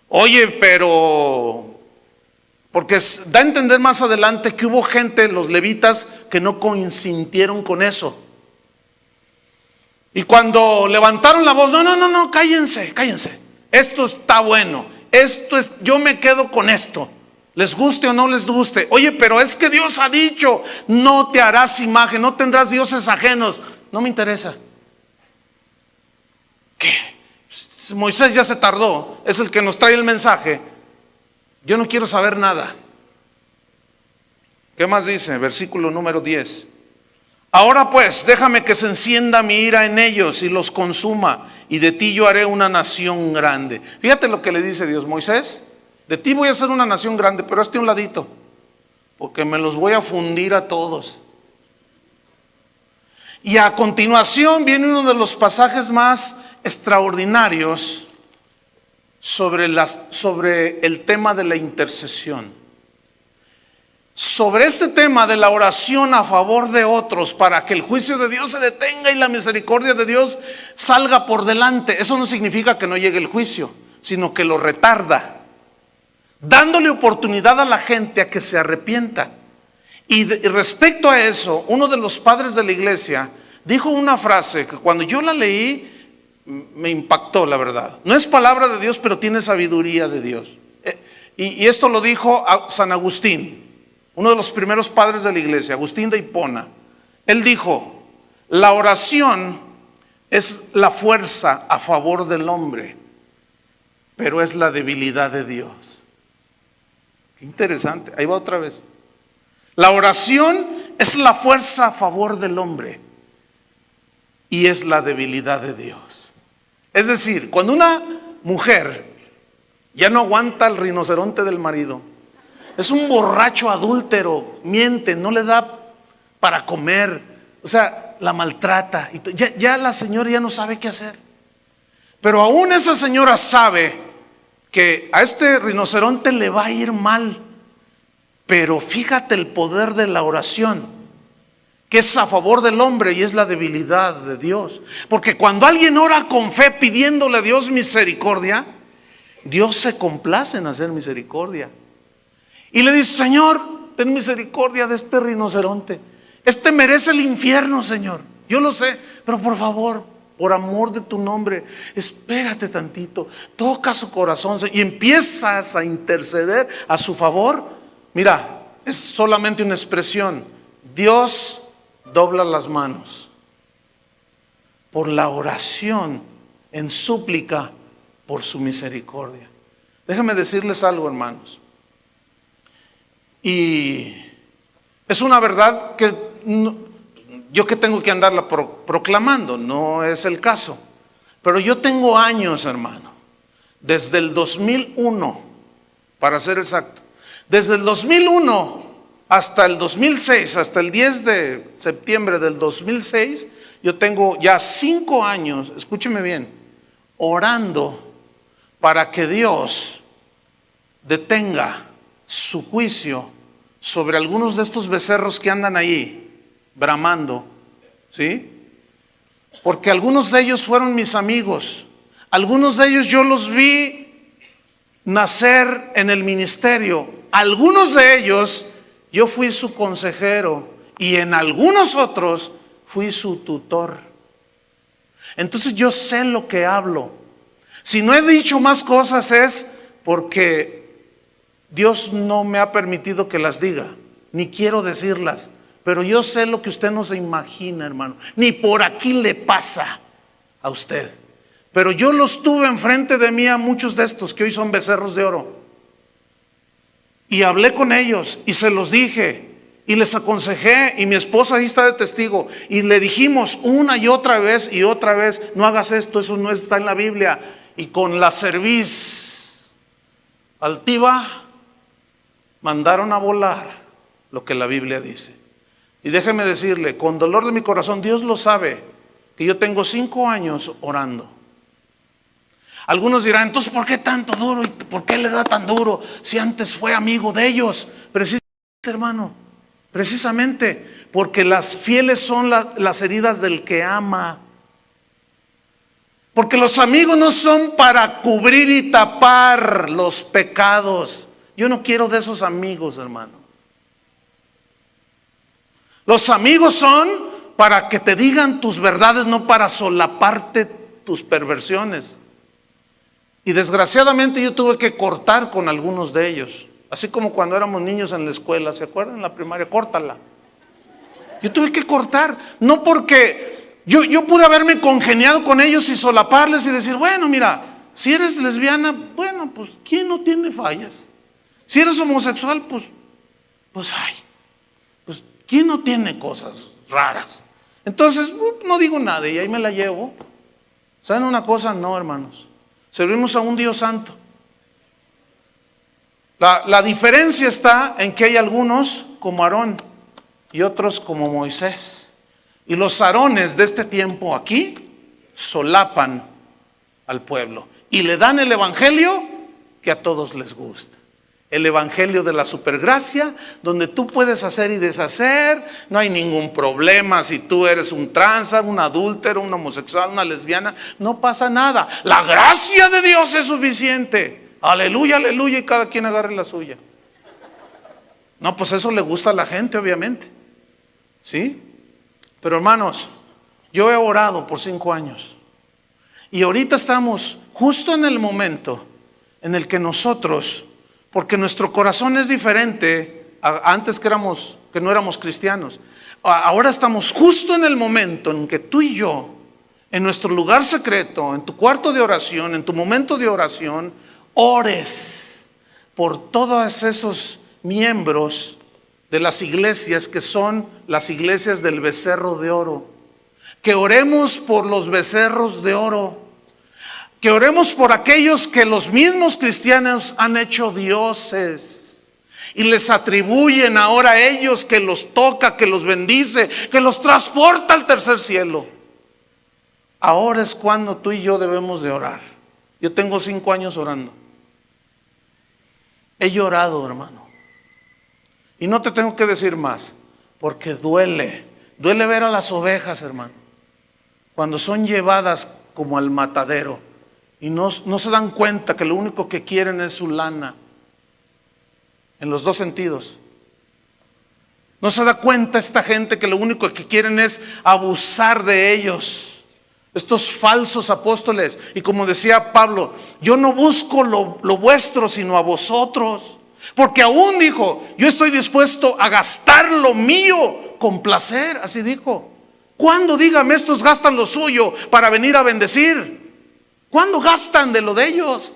Oye, pero porque da a entender más adelante que hubo gente, los levitas, que no consintieron con eso. Y cuando levantaron la voz: no, cállense. Esto está bueno. Yo me quedo con esto, les guste o no les guste. Oye, pero es que Dios ha dicho: no te harás imagen, no tendrás dioses ajenos. No me interesa. ¿Qué? Moisés ya se tardó, es el que nos trae el mensaje. Yo no quiero saber nada. ¿Qué más dice? Versículo número 10. Ahora pues, déjame que se encienda mi ira en ellos y los consuma, y de ti yo haré una nación grande. Fíjate lo que le dice Dios: Moisés, de ti voy a hacer una nación grande, pero hazte un ladito, porque me los voy a fundir a todos. Y a continuación viene uno de los pasajes más extraordinarios sobre el tema de la intercesión. Sobre este tema de la oración a favor de otros para que el juicio de Dios se detenga y la misericordia de Dios salga por delante. Eso no significa que no llegue el juicio, sino que lo retarda. dándole oportunidad a la gente a que se arrepienta. Y respecto a eso, uno de los padres de la iglesia dijo una frase que cuando yo la leí me impactó, la verdad. No es palabra de Dios, pero tiene sabiduría de Dios. Y esto lo dijo San Agustín, uno de los primeros padres de la iglesia, Agustín de Hipona. Él dijo: la oración es la fuerza a favor del hombre, pero es la debilidad de Dios. Qué interesante. Ahí va otra vez. La oración es la fuerza a favor del hombre y es la debilidad de Dios. Es decir, cuando una mujer ya no aguanta el rinoceronte del marido, es un borracho adúltero, miente, no le da para comer, o sea, la maltrata, y ya la señora ya no sabe qué hacer. Pero aún esa señora sabe que a este rinoceronte le va a ir mal. Pero fíjate el poder de la oración, que es a favor del hombre y es la debilidad de Dios. Porque cuando alguien ora con fe pidiéndole a Dios misericordia, Dios se complace en hacer misericordia. Y le dice: Señor, ten misericordia de este rinoceronte. Este merece el infierno, Señor. Yo lo sé, pero por favor, por amor de tu nombre, espérate tantito. Toca su corazón y empiezas a interceder a su favor. Mira, es solamente una expresión. Dios dobla las manos por la oración en súplica por su misericordia. Déjenme decirles algo, hermanos. Y es una verdad que yo que tengo que andarla proclamando, no es el caso. Pero yo tengo años, hermano, desde el 2001, para ser exacto. Desde el 2001 hasta el 2006, hasta el 10 de septiembre del 2006, yo tengo ya 5 años, escúcheme bien, orando para que Dios detenga su juicio sobre algunos de estos becerros que andan ahí bramando, ¿sí? Porque algunos de ellos fueron mis amigos, algunos de ellos yo los vi nacer en el ministerio. Algunos de ellos yo fui su consejero y en algunos otros fui su tutor. Entonces yo sé lo que hablo. Si no he dicho más cosas es porque Dios no me ha permitido que las diga, ni quiero decirlas. Pero yo sé lo que usted no se imagina, hermano. Ni por aquí le pasa a usted. Pero yo los tuve enfrente de mí a muchos de estos que hoy son becerros de oro. Y hablé con ellos y se los dije y les aconsejé, y mi esposa ahí está de testigo, y le dijimos una y otra vez, no hagas esto, eso no está en la Biblia. Y con la cerviz altiva mandaron a volar lo que la Biblia dice. Y déjeme decirle, con dolor de mi corazón, Dios lo sabe, que yo tengo 5 años orando. Algunos dirán: entonces ¿por qué tanto duro? ¿Y por qué le da tan duro si antes fue amigo de ellos? Precisamente, hermano, precisamente porque las fieles son las heridas del que ama. Porque los amigos no son para cubrir y tapar los pecados. Yo no quiero de esos amigos, hermano. Los amigos son para que te digan tus verdades, no para solaparte tus perversiones. Y desgraciadamente yo tuve que cortar con algunos de ellos. Así como cuando éramos niños en la escuela, ¿se acuerdan? En la primaria, córtala. Yo tuve que cortar, no porque yo pude haberme congeniado con ellos y solaparles y decir: bueno, mira, si eres lesbiana, bueno, pues ¿quién no tiene fallas? Si eres homosexual, pues ¿quién no tiene cosas raras? Entonces, no digo nada y ahí me la llevo. ¿Saben una cosa? No, hermanos. Servimos a un Dios santo. La diferencia está en que hay algunos como Aarón y otros como Moisés. Y los Aarones de este tiempo aquí solapan al pueblo y le dan el evangelio que a todos les gusta. El evangelio de la supergracia, donde tú puedes hacer y deshacer, no hay ningún problema. Si tú eres un tranza, un adúltero, un homosexual, una lesbiana, no pasa nada. La gracia de Dios es suficiente. aleluya, aleluya, y cada quien agarre la suya. No, pues eso le gusta a la gente, obviamente. ¿Sí? Pero hermanos, yo he orado por 5 años. Y ahorita estamos justo en el momento en el que nosotros, porque nuestro corazón es diferente a antes que no éramos cristianos. Ahora estamos justo en el momento en que tú y yo, en nuestro lugar secreto, en tu cuarto de oración, en tu momento de oración, ores por todos esos miembros de las iglesias que son las iglesias del becerro de oro. Que oremos por los becerros de oro. Que oremos por aquellos que los mismos cristianos han hecho dioses y les atribuyen ahora a ellos, que los toca, que los bendice, que los transporta al tercer cielo. Ahora es cuando tú y yo debemos de orar. Yo tengo 5 años orando. He llorado, hermano. Y no te tengo que decir más, porque duele. Duele ver a las ovejas, hermano, cuando son llevadas como al matadero y no se dan cuenta que lo único que quieren es su lana, en los 2 sentidos. No se da cuenta esta gente que lo único que quieren es abusar de ellos, estos falsos apóstoles. Y como decía Pablo, yo no busco lo vuestro, sino a vosotros. Porque aún dijo, yo estoy dispuesto a gastar lo mío con placer, así dijo. ¿Cuándo, dígame, estos gastan lo suyo para venir a bendecir? ¿Cuándo gastan de lo de ellos?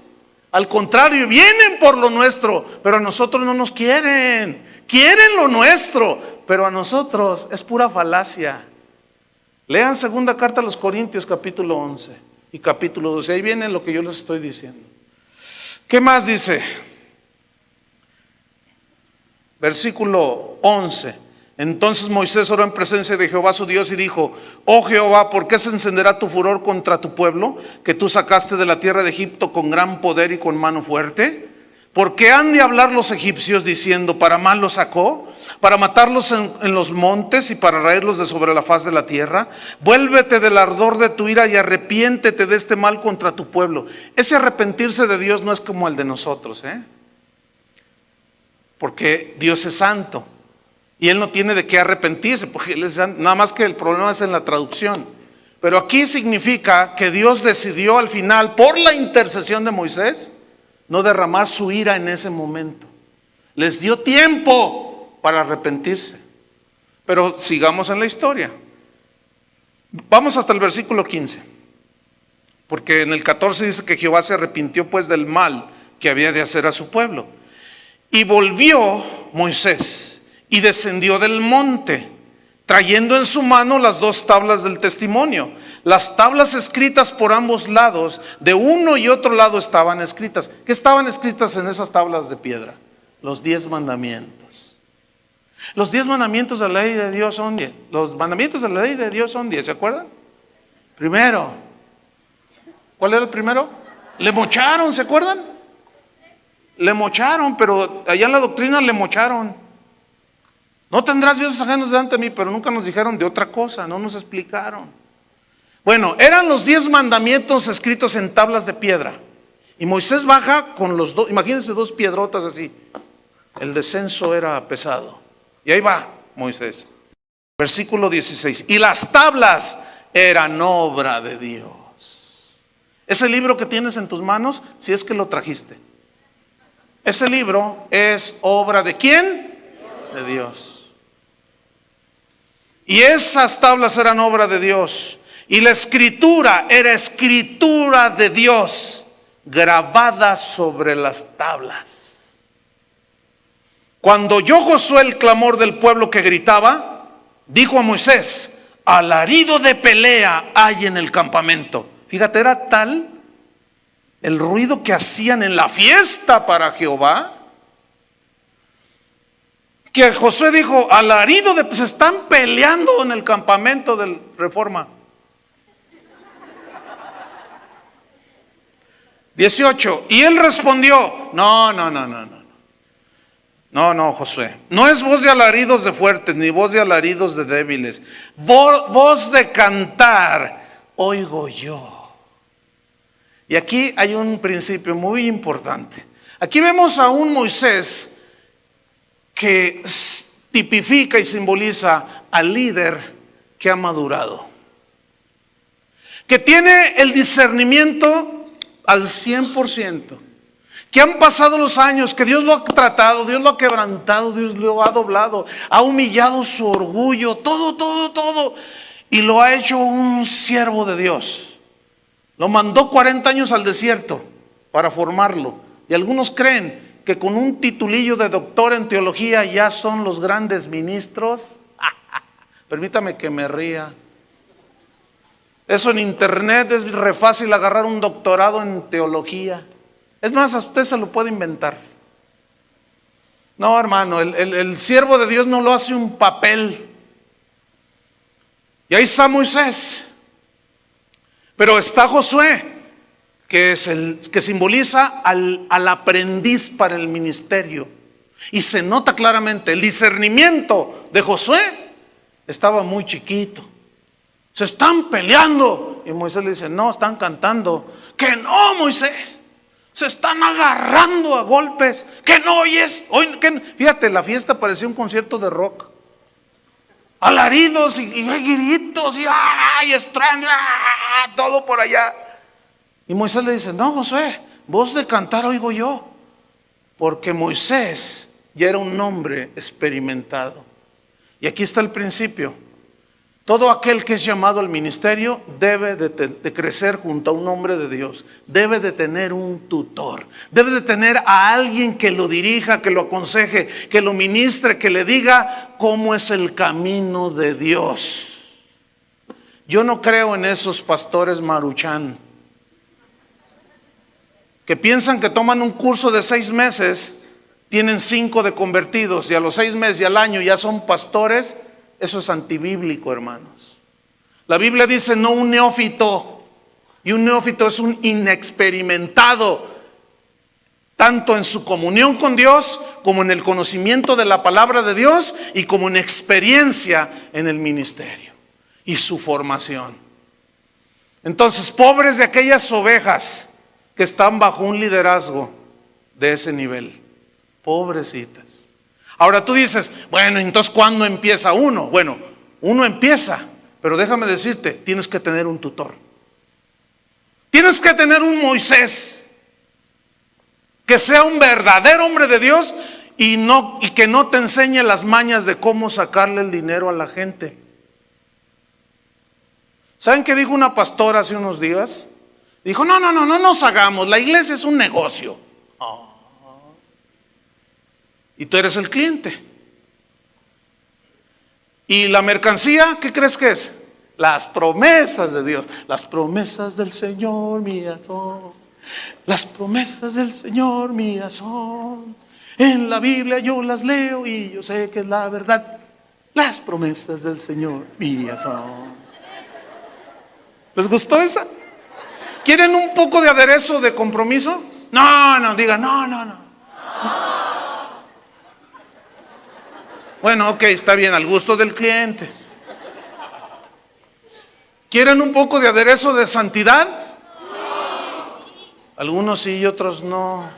Al contrario, vienen por lo nuestro, pero a nosotros no nos quieren. Quieren lo nuestro, pero a nosotros es pura falacia. Lean segunda carta a los Corintios, capítulo 11 y capítulo 12. Ahí viene lo que yo les estoy diciendo. ¿Qué más dice? Versículo 11. Entonces Moisés oró en presencia de Jehová su Dios y dijo: oh Jehová, ¿por qué se encenderá tu furor contra tu pueblo, que tú sacaste de la tierra de Egipto con gran poder y con mano fuerte? ¿Por qué han de hablar los egipcios diciendo: para mal los sacó, para matarlos en los montes y para raerlos de sobre la faz de la tierra? Vuélvete del ardor de tu ira y arrepiéntete de este mal contra tu pueblo. Ese arrepentirse de Dios no es como el de nosotros, porque Dios es santo y Él no tiene de qué arrepentirse, porque Él es santo. Nada más que el problema es en la traducción. Pero aquí significa que Dios decidió al final, por la intercesión de Moisés, no derramar su ira en ese momento. Les dio tiempo para arrepentirse. Pero sigamos en la historia. Vamos hasta el versículo 15. Porque en el 14 dice que Jehová se arrepintió pues del mal que había de hacer a su pueblo. Y volvió Moisés y descendió del monte, trayendo en su mano las 2 tablas del testimonio. Las tablas escritas por ambos lados, de uno y otro lado estaban escritas. ¿Qué estaban escritas en esas tablas de piedra? Los 10 mandamientos. Los 10 mandamientos de la ley de Dios son 10. Los mandamientos de la ley de Dios son 10, ¿se acuerdan? Primero, ¿cuál era el primero? Le mocharon, ¿se acuerdan? Le mocharon, pero allá en la doctrina le mocharon. No tendrás dioses ajenos delante de mí, pero nunca nos dijeron de otra cosa, no nos explicaron. Bueno, eran los 10 mandamientos escritos en tablas de piedra. Y Moisés baja con los 2, imagínense 2 piedrotas así. El descenso era pesado. Y ahí va Moisés. Versículo 16. Y las tablas eran obra de Dios. Ese libro que tienes en tus manos, si es que lo trajiste. Ese libro es obra ¿de quién? De Dios. Y esas tablas eran obra de Dios. Y la escritura era escritura de Dios, grabada sobre las tablas. Cuando oyó Josué el clamor del pueblo que gritaba, dijo a Moisés: alarido de pelea hay en el campamento. Fíjate, era tal el ruido que hacían en la fiesta para Jehová, que Josué dijo: alarido de, se están peleando en el campamento del Reforma. 18. Y él respondió: no, Josué, no es voz de alaridos de fuertes, ni voz de alaridos de débiles. Voz de cantar oigo yo. Y aquí hay un principio muy importante. Aquí vemos a un Moisés que tipifica y simboliza al líder que ha madurado, que tiene el discernimiento al 100%, que han pasado los años, que Dios lo ha tratado, Dios lo ha quebrantado, Dios lo ha doblado, ha humillado su orgullo, todo, y lo ha hecho un siervo de Dios. Lo mandó 40 años al desierto para formarlo, y algunos creen que con un titulillo de doctor en teología ya son los grandes ministros. Permítame que me ría. Eso en internet es re fácil agarrar un doctorado en teología. Es más, a usted se lo puede inventar. No, hermano, el siervo de Dios no lo hace un papel. Y ahí está Moisés. Pero está Josué, que es el que simboliza al aprendiz para el ministerio. Y se nota claramente el discernimiento de Josué. Estaba muy chiquito. Se están peleando. Y Moisés le dice, no, están cantando. Que no, Moisés. Se están agarrando a golpes. Que no oyes. Fíjate, la fiesta parecía un concierto de rock. Alaridos y gritos y todo por allá. Y Moisés le dice, no, Josué, voz de cantar oigo yo. Porque Moisés ya era un hombre experimentado. Y aquí está el principio. Todo aquel que es llamado al ministerio debe de crecer junto a un hombre de Dios. Debe de tener un tutor. Debe de tener a alguien que lo dirija, que lo aconseje, que lo ministre, que le diga cómo es el camino de Dios. Yo no creo en esos pastores maruchán que piensan que toman un curso de 6 meses, tienen 5 de convertidos y a los 6 meses y al año ya son pastores. Eso es antibíblico, hermanos. La Biblia dice no un neófito, y un neófito es un inexperimentado, tanto en su comunión con Dios, como en el conocimiento de la palabra de Dios, y como en experiencia en el ministerio y su formación. Entonces, pobres de aquellas ovejas que están bajo un liderazgo de ese nivel, pobrecitas. Ahora tú dices, bueno, entonces ¿cuándo empieza uno? Bueno, uno empieza, pero déjame decirte, tienes que tener un tutor. Tienes que tener un Moisés que sea un verdadero hombre de Dios y que no te enseñe las mañas de cómo sacarle el dinero a la gente. ¿Saben qué dijo una pastora hace unos días? Dijo, no nos hagamos, la iglesia es un negocio. Y tú eres el cliente. ¿Y la mercancía qué crees que es? Las promesas de Dios. Las promesas del Señor mías son. Las promesas del Señor mías son. En la Biblia yo las leo y yo sé que es la verdad. Las promesas del Señor mías son. ¿Les gustó esa? ¿Quieren un poco de aderezo de compromiso? Digan no. Bueno, ok, está bien, al gusto del cliente. ¿Quieren un poco de aderezo de santidad? Algunos sí y otros no.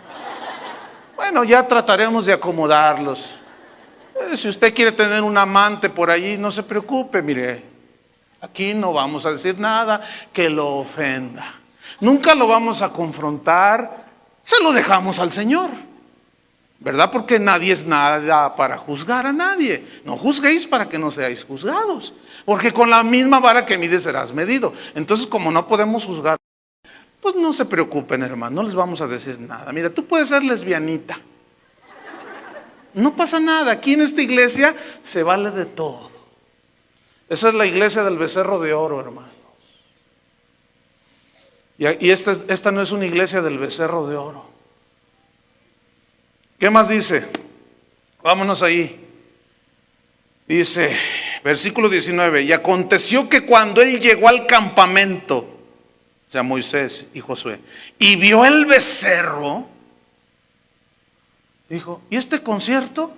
Bueno, ya trataremos de acomodarlos. Si usted quiere tener un amante por allí, no se preocupe, mire. Aquí no vamos a decir nada que lo ofenda. Nunca lo vamos a confrontar. Se lo dejamos al Señor. ¿Verdad? Porque nadie es nada para juzgar a nadie. No juzguéis para que no seáis juzgados. Porque con la misma vara que mides serás medido. Entonces, como no podemos juzgar, pues no se preocupen, hermano. No les vamos a decir nada. Mira, tú puedes ser lesbianita. No pasa nada. Aquí en esta iglesia se vale de todo. Esa es la iglesia del becerro de oro, hermanos. Y esta no es una iglesia del becerro de oro. ¿Qué más dice? Vámonos ahí. Dice, versículo 19, y aconteció que cuando él llegó al campamento, o sea, Moisés y Josué, y vio el becerro, dijo, ¿y este concierto?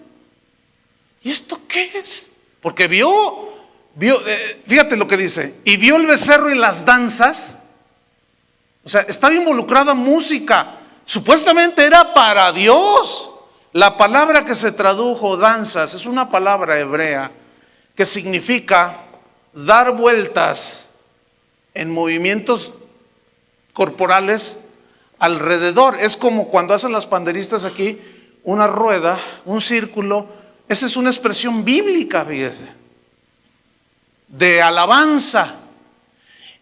¿Y esto qué es? Porque vio, fíjate lo que dice, y vio el becerro y las danzas. O sea, estaba involucrada música. Supuestamente era para Dios. La palabra que se tradujo danzas es una palabra hebrea que significa dar vueltas en movimientos corporales alrededor. Es como cuando hacen las panderistas aquí, una rueda, un círculo. Esa es una expresión bíblica, fíjese, de alabanza.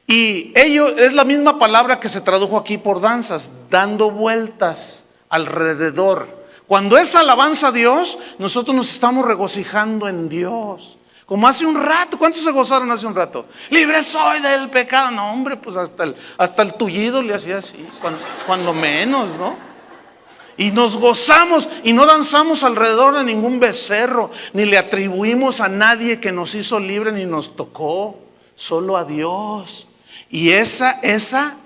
Y ello es la misma palabra que se tradujo aquí por danzas, dando vueltas alrededor. Cuando es alabanza a Dios, nosotros nos estamos regocijando en Dios. Como hace un rato, ¿cuántos se gozaron hace un rato? Libre soy del pecado. No, hombre, pues hasta el tullido le hacía así, cuando menos, ¿no? Y nos gozamos y no danzamos alrededor de ningún becerro, ni le atribuimos a nadie que nos hizo libre ni nos tocó, solo a Dios. Y esa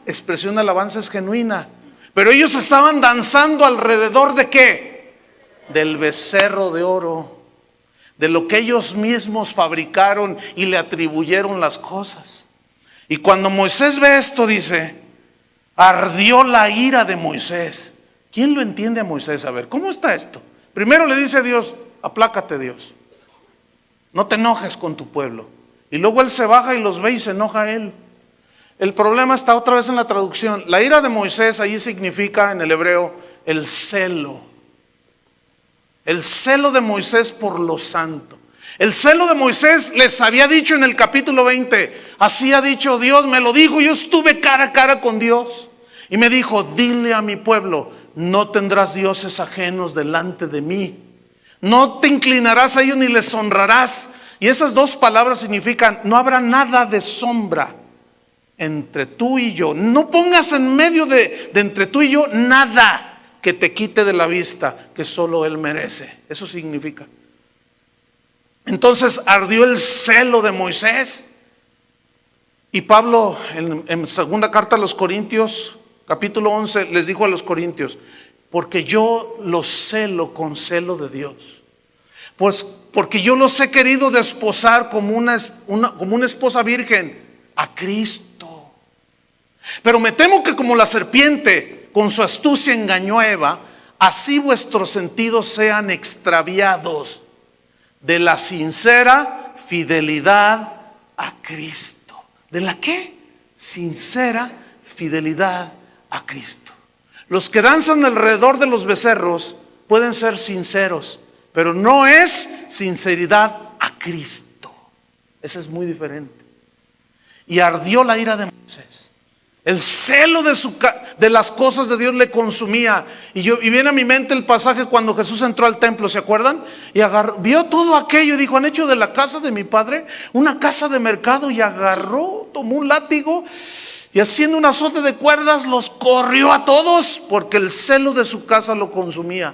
expresión de alabanza es genuina. Pero ellos estaban danzando alrededor ¿de qué? Del becerro de oro, de lo que ellos mismos fabricaron y le atribuyeron las cosas. Y cuando Moisés ve esto, dice, ardió la ira de Moisés. ¿Quién lo entiende a Moisés? A ver, ¿cómo está esto? Primero le dice a Dios, aplácate Dios, no te enojes con tu pueblo. Y luego él se baja y los ve y se enoja él. El problema está otra vez en la traducción. La ira de Moisés allí significa en el hebreo el celo. El celo de Moisés por lo santo. El celo de Moisés les había dicho en el capítulo 20, así ha dicho Dios, me lo dijo, yo estuve cara a cara con Dios. Y me dijo, dile a mi pueblo, no tendrás dioses ajenos delante de mí. No te inclinarás a ellos ni les honrarás. Y esas dos palabras significan, no habrá nada de sombra entre tú y yo. No pongas en medio de entre tú y yo nada que te quite de la vista que solo Él merece. Eso significa. Entonces ardió el celo de Moisés. Y Pablo en segunda carta a los Corintios, capítulo 11, les dijo a los Corintios, porque yo los celo con celo de Dios. Pues porque yo los he querido desposar como una esposa virgen a Cristo. Pero me temo que como la serpiente con su astucia engañó a Eva, así vuestros sentidos sean extraviados de la sincera fidelidad a Cristo. ¿De la qué? Sincera fidelidad a Cristo. Los que danzan alrededor de los becerros pueden ser sinceros, pero no es sinceridad a Cristo. Eso es muy diferente. Y ardió la ira de Moisés. El celo de las cosas de Dios le consumía. Y viene a mi mente el pasaje cuando Jesús entró al templo, ¿se acuerdan? Y vio todo aquello y dijo, han hecho de la casa de mi padre una casa de mercado. Y tomó un látigo y haciendo un azote de cuerdas los corrió a todos, porque el celo de su casa lo consumía.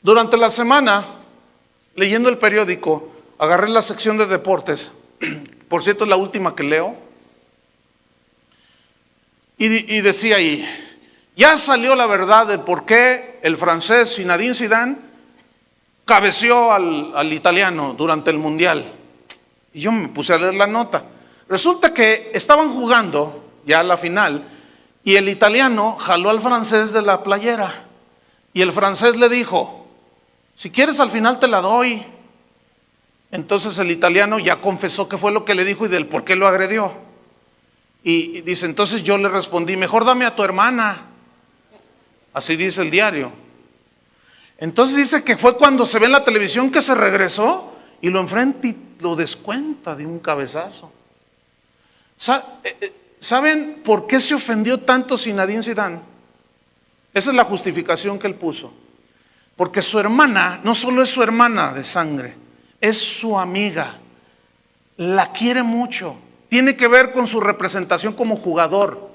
Durante la semana, leyendo el periódico, agarré la sección de deportes. Por cierto, es la última que leo. Y decía ahí, ya salió la verdad de por qué el francés Zinedine Zidane cabeceó al italiano durante el mundial. Y yo me puse a leer la nota. Resulta que estaban jugando ya la final y el italiano jaló al francés de la playera. Y el francés le dijo, si quieres al final te la doy. Entonces el italiano ya confesó qué fue lo que le dijo y del por qué lo agredió. Y dice, entonces yo le respondí, mejor dame a tu hermana. Así dice el diario. Entonces dice que fue cuando se ve en la televisión que se regresó y lo enfrenta y lo descuenta de un cabezazo. ¿Saben por qué se ofendió tanto Zinedine Zidane? Esa es la justificación que él puso. Porque su hermana no solo es su hermana de sangre, es su amiga. La quiere mucho. Tiene que ver con su representación como jugador.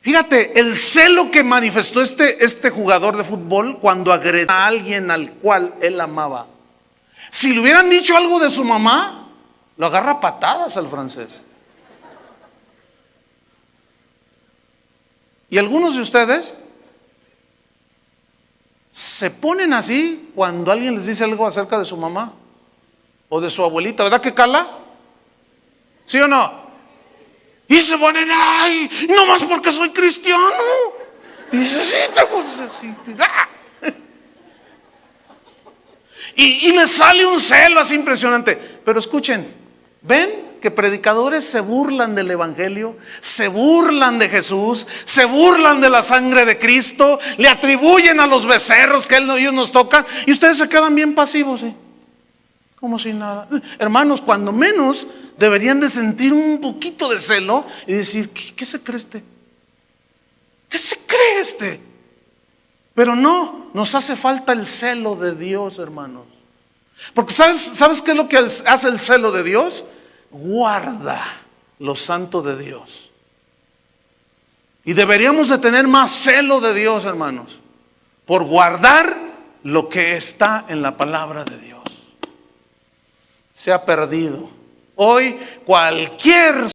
Fíjate, el celo que manifestó este jugador de fútbol cuando agredió a alguien al cual él amaba. Si le hubieran dicho algo de su mamá, lo agarra a patadas al francés. Y algunos de ustedes se ponen así cuando alguien les dice algo acerca de su mamá o de su abuelita, ¿verdad que cala? ¿Sí o no? Y se ponen, ay, no más porque soy cristiano. Y dice, sí, sí. Y le sale un celo así impresionante. Pero escuchen, ven que predicadores se burlan del evangelio, se burlan de Jesús, se burlan de la sangre de Cristo, le atribuyen a los becerros que ellos nos tocan, y ustedes se quedan bien pasivos, ¿sí? Como si nada. Hermanos, cuando menos deberían de sentir un poquito de celo y decir, ¿qué se cree este? ¿Qué se cree este? Pero no, nos hace falta el celo de Dios, hermanos. Porque ¿sabes qué es lo que hace el celo de Dios? Guarda lo santo de Dios. Y deberíamos de tener más celo de Dios, hermanos, por guardar lo que está en la palabra de Dios. Se ha perdido. Hoy cualquier